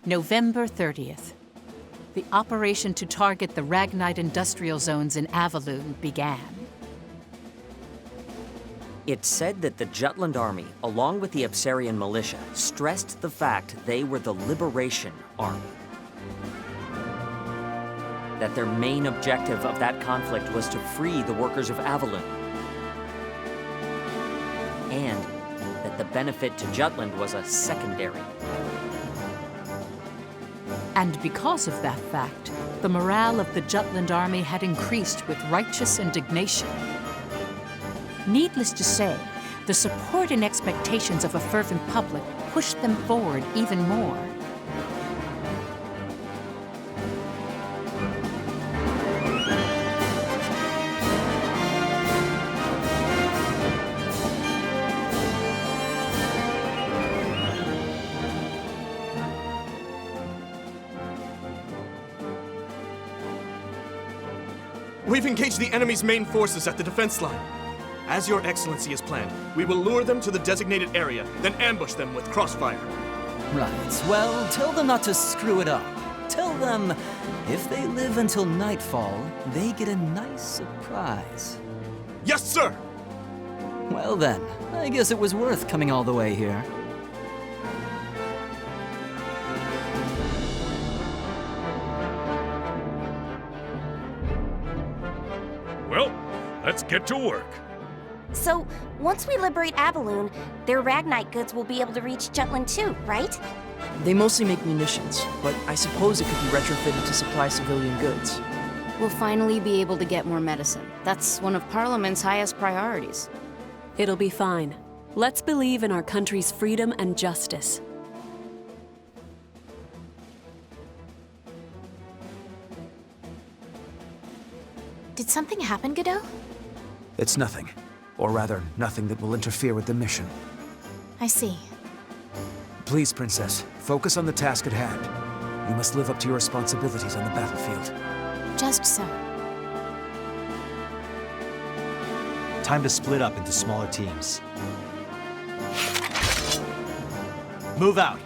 November 30th. The operation to target the Ragnite industrial zones in Avaloon began. It's said that the Jutland army, along with the Ipsarian militia, stressed the fact they were the Liberation Army. That their main objective of that conflict was to free the workers of Avaloon. And that the benefit to Jutland was a secondary. And because of that fact, the morale of the Jutland army had increased with righteous indignation. Needless to say, the support and expectations of a fervent public pushed them forward even more. We've engaged the enemy's main forces at the defense line. As Your Excellency has planned, we will lure them to the designated area, then ambush them with crossfire. Right. Well, tell them not to screw it up. Tell them if they live until nightfall, they get a nice surprise. Yes, sir! Well then, I guess it was worth coming all the way here. Well, let's get to work. So, once we liberate Avalon, their Ragnite goods will be able to reach Jutland too, right? They mostly make munitions, but I suppose it could be retrofitted to supply civilian goods. We'll finally be able to get more medicine. That's one of Parliament's highest priorities. It'll be fine. Let's believe in our country's freedom and justice. Did something happen, Godot? It's nothing. Or rather, nothing that will interfere with the mission. I see. Please, Princess, focus on the task at hand. You must live up to your responsibilities on the battlefield. Just so. Time to split up into smaller teams. Move out!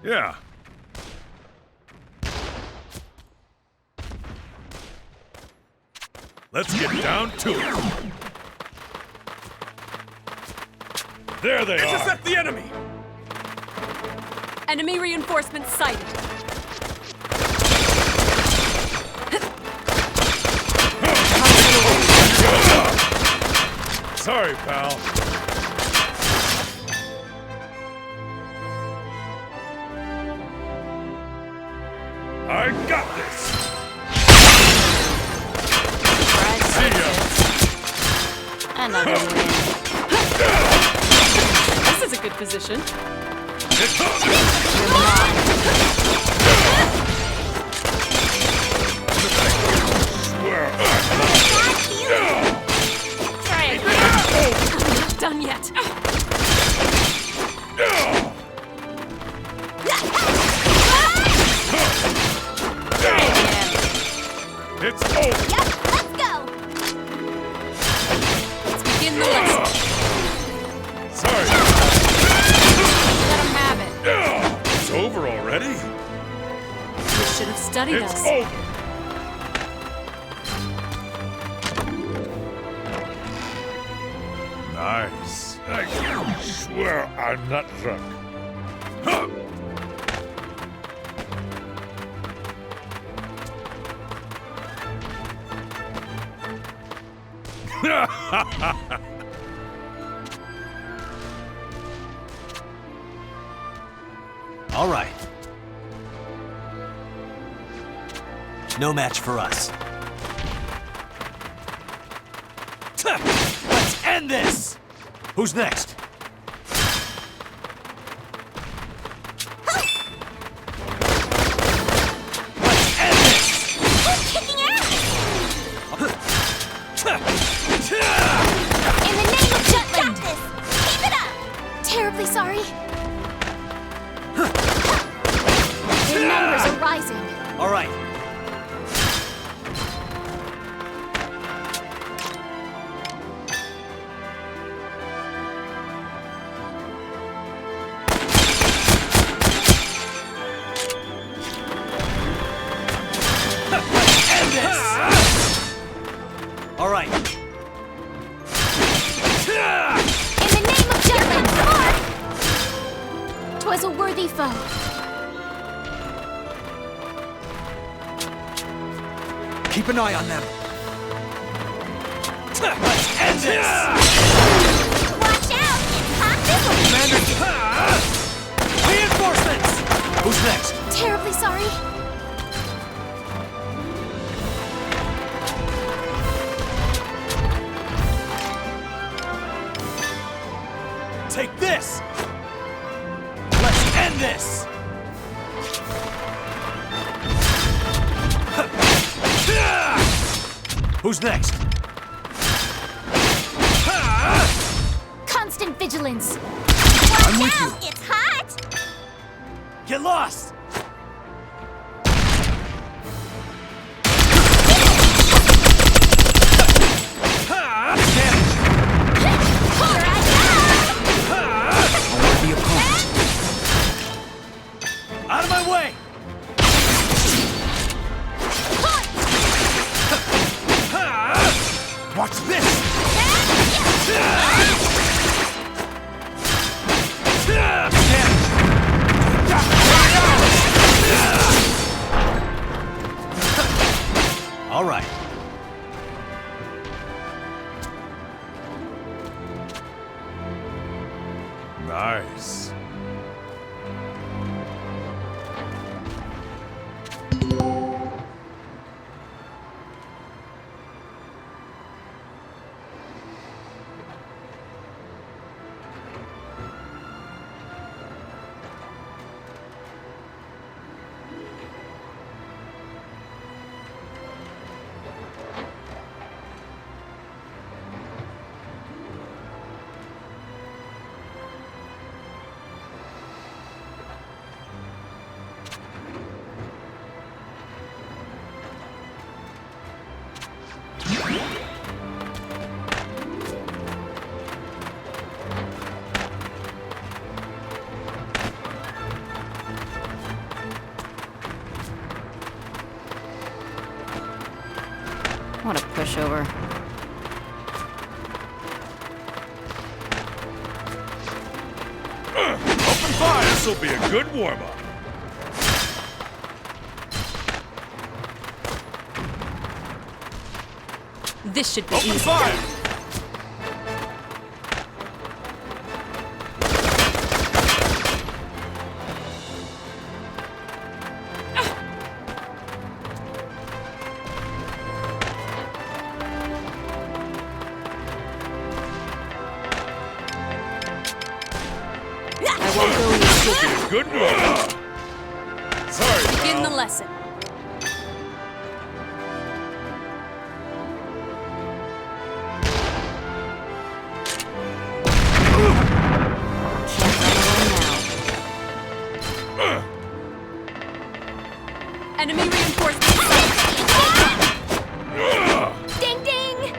Yeah. Let's get down to it. There they are! Intercept the enemy! Enemy reinforcements sighted. Sorry, pal. I got this! See ya! Another win. This is a good position. Try again. Not done yet. It's over! Yep, let's go! Let's begin the lesson. Sorry! Let him have it. It's over already? You should have studied It's us. over! Nice. I swear I'm not drunk. Huh. All right. No match for us. Let's end this! Who's next? Let's end this! Who's kicking ass? In the name of Jutland! Got this! Keep it up! Terribly sorry. Their numbers are rising. All right. All right. In the name of Jutland, forth! 'Twas a worthy foe. Keep an eye on them. Let's end this! Watch out! It's hot this Commander! Reinforcements! Who's next? Terribly sorry. Take this! Let's end this! Who's next? Constant vigilance. I'm with you. It's hot! Get lost! Alert the opponent. Out of my way! Watch this! All right. Nice. What a pushover. Open fire! This'll be a good warm-up. This should be Open easy. fire! I won't go easy. This'll be a good one. Sorry, Begin pal. the lesson. Enemy reinforcements. Ding ding!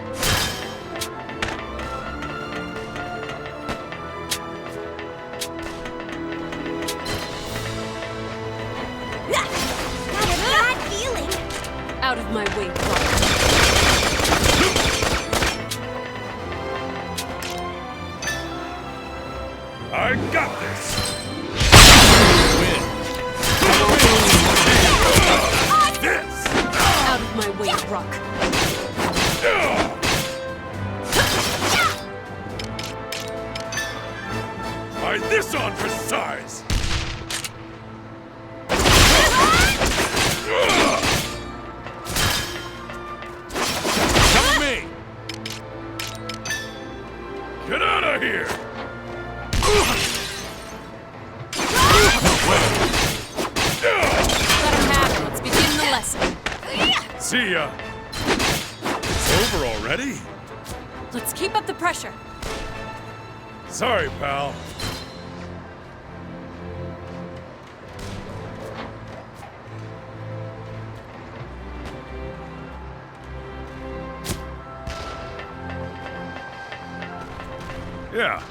Got a bad feeling. Out of my way, Brock. I got this. This. Out of my way, Brock. Try this on for size. Come me. Get out of here. Let him have it. Let's begin the lesson. See ya. It's over already? Let's keep up the pressure. Sorry, pal. Yeah.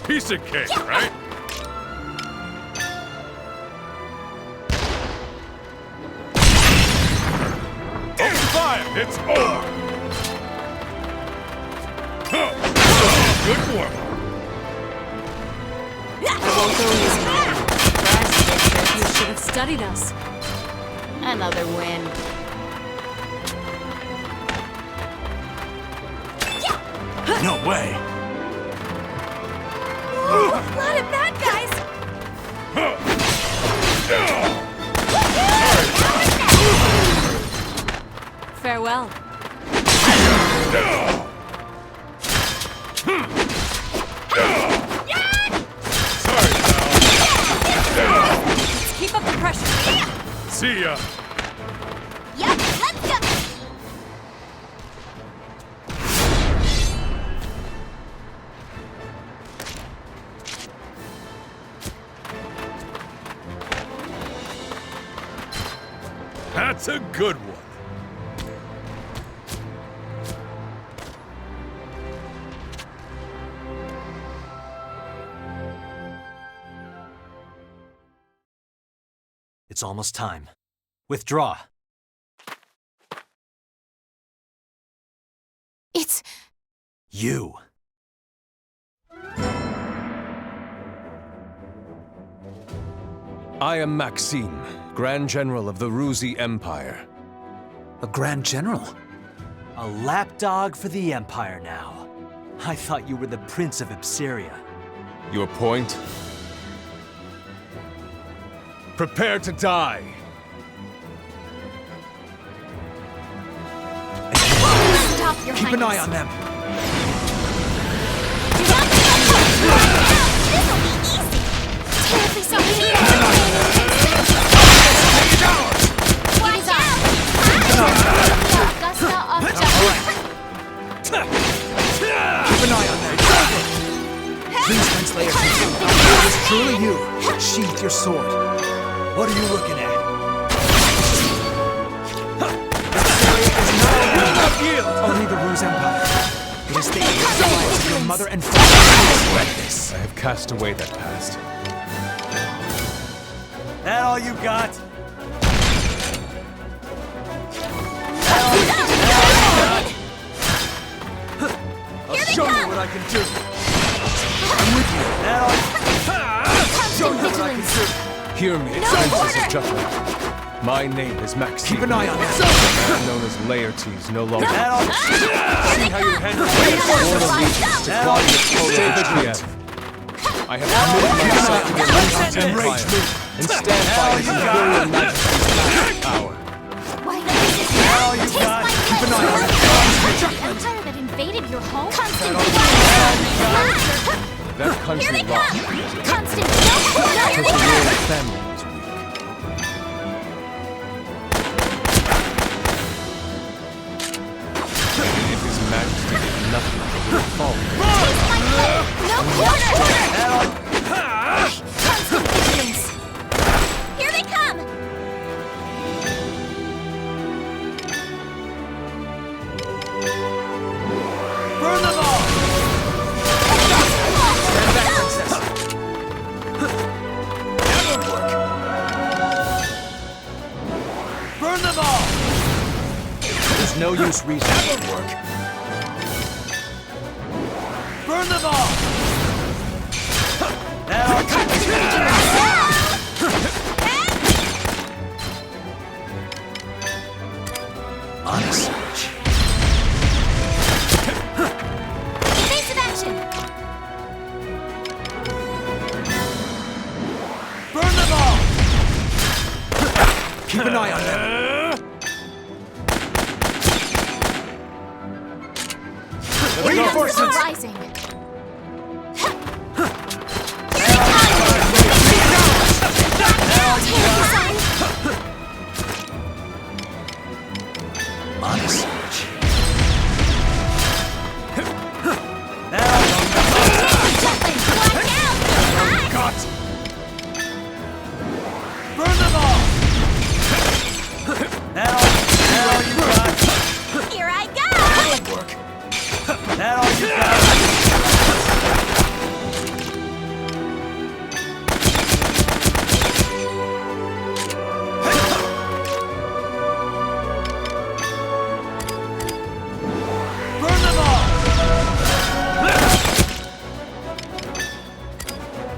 Piece of cake, right? It's over! Good work! I won't go easy. Bryce, you should have studied us. Another win. No way! Let it back, guys! Farewell. Let's keep up the pressure. See ya! Yep, let's go! That's a good one. It's almost time. Withdraw. It's... You. I am Maxime, Grand General of the Ruzi Empire. A Grand General? A lapdog for the Empire now. I thought you were the Prince of Ipseria. Your point? Prepare to die! Stop, Your Keep an eye Highness. on them. This'll be easy! Terribly sorry. What is up? Augusta of Keep an eye on them. Please, Translator. It is truly you. Sheath your sword. What are you looking at? Only the Ruse Empire. It is the Israelites of your mother and father who regret this. I have cast away that past. That all you got? I'll show you what I can do. I'm with you. That all you... Show you what I can do. Hear me, Princess of Jutland. My name is Maxime. Keep an eye on that. I'm known as Laertes, no longer. See how you handle allegiance to Claudius Kiev. I have committed myself to the Ruzi Empire and stand by his imperial majesty's power. Why, this is all you got. Keep an eye on it. The empire that invaded your home? Constant. That country lost. Constant. Here they The come. royal family was weak. Even if His Majesty did nothing, it would fall. No quarter! Constant vigilance! Here they come! Burn them all! Stand back, Princess. That won't work. Burn them all! There's no use reasoning. That won't work. Burn them all! Honest. Evasive action! Burn them all! Keep an eye on them. Reinforcements! Rising. Honest. Got. Burn them all! Now you got. Here I go! That'll work. That all you got.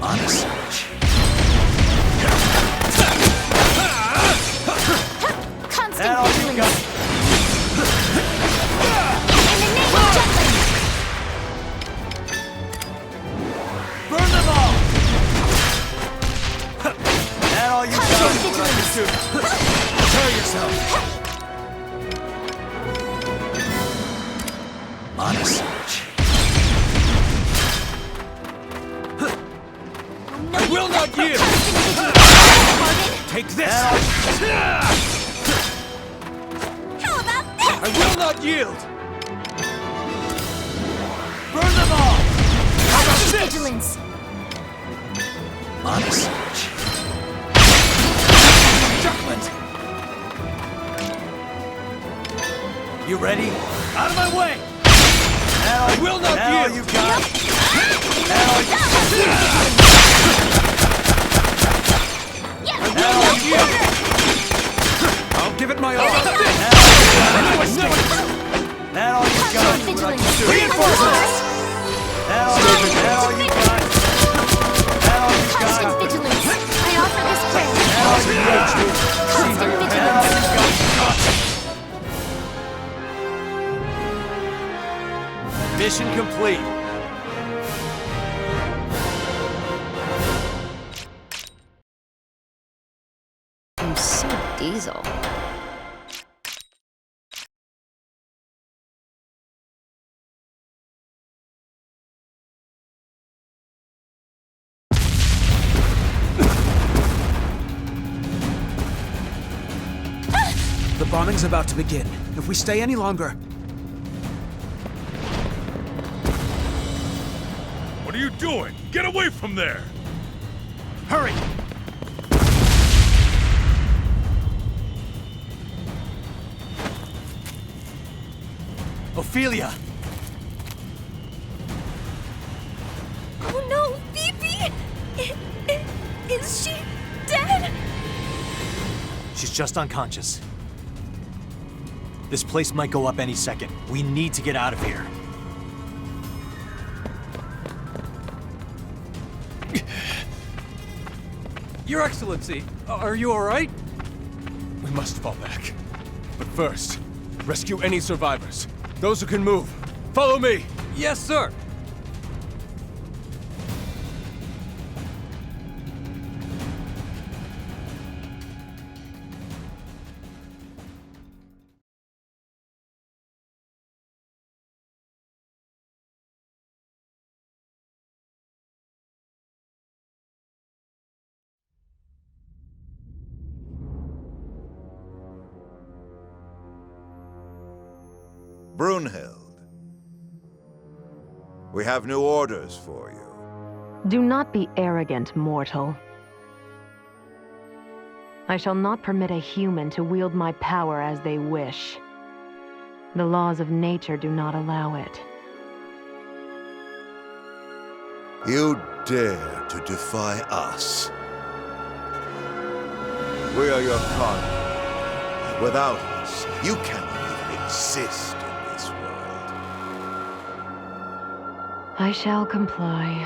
Honest. Constant vigilance. In the name of Jutland. Burn them all! That all you Constant got? vigilance. Prepare yourself. Honest. No, I will not yield! Take this! How about this? I will not yield! Burn them all! How about Constant this? vigilance. Honest. Jutland! You ready? Out of my way! I will not yield! You got it! I'll give it my all! That all you got! Reinforcements! That all you got! That all you got! Constant vigilance. I offer this prayer. That all you got! Constant vigilance. Mission complete. I'm so diesel. The bombing's about to begin. If we stay any longer... What are you doing? Get away from there! Hurry! Ophelia! Oh no, Phoebe! Is she dead? She's just unconscious. This place might go up any second. We need to get out of here. Your Excellency, are you all right? We must fall back. But first, rescue any survivors. Those who can move. Follow me! Yes, sir! Brunhild, we have new orders for you. Do not be arrogant, mortal. I shall not permit a human to wield my power as they wish. The laws of nature do not allow it. You dare to defy us. We are your conquerors. Without us, you cannot even exist in this world. I shall comply.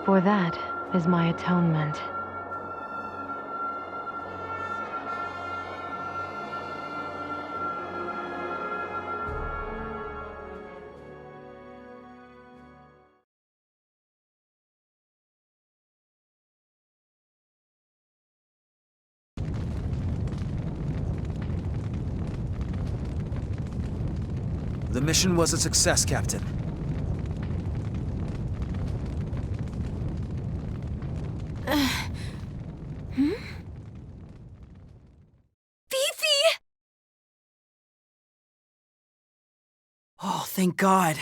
For that is my atonement. The mission was a success, Captain. Fifi! Oh, thank God.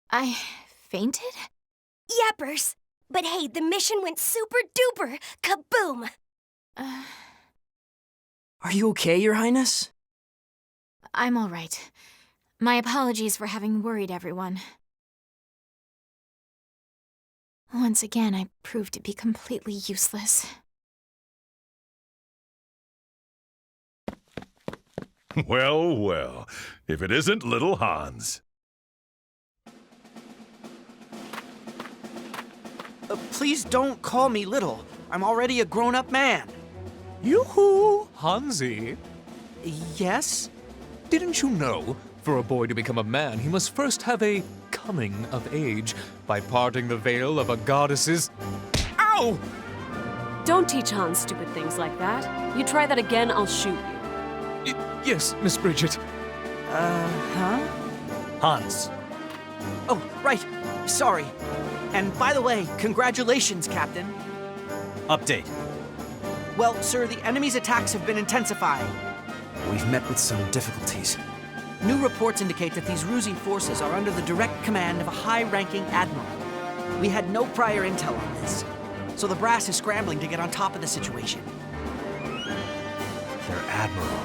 I fainted? Yappers! But hey, the mission went super duper! Kaboom! Are you okay, Your Highness? I'm all right. My apologies for having worried everyone. Once again, I proved to be completely useless. Well, well. If it isn't little Hans. Please don't call me little. I'm already a grown-up man. Yoo-hoo! Hansi. Yes? Didn't you know, for a boy to become a man, he must first have a coming of age by parting the veil of a goddess's... Ow! Don't teach Hans stupid things like that. You try that again, I'll shoot you. Yes, Miss Bridget. Huh? Hans. Oh, right. Sorry. And by the way, congratulations, Captain. Update. Well, sir, the enemy's attacks have been intensifying. We've met with some difficulties. New reports indicate that these Ruzi forces are under the direct command of a high-ranking admiral. We had no prior intel on this, so the brass is scrambling to get on top of the situation. Their admiral.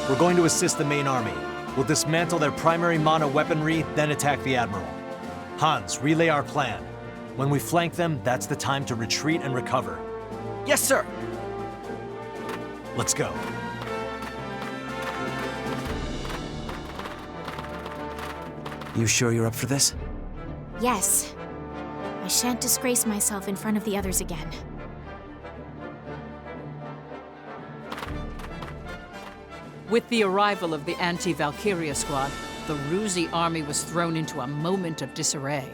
We're going to assist the main army. We'll dismantle their primary mono weaponry, then attack the Admiral. Hans, relay our plan. When we flank them, that's the time to retreat and recover. Yes, sir! Let's go. You sure you're up for this? Yes. I shan't disgrace myself in front of the others again. With the arrival of the anti-Valkyria squad, the Ruzi army was thrown into a moment of disarray.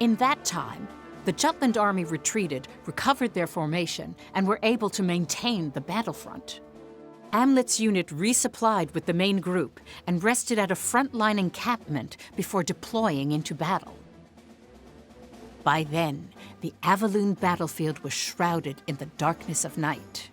In that time, the Jutland army retreated, recovered their formation, and were able to maintain the battlefront. Amlet's unit resupplied with the main group and rested at a frontline encampment before deploying into battle. By then, the Avaloon battlefield was shrouded in the darkness of night.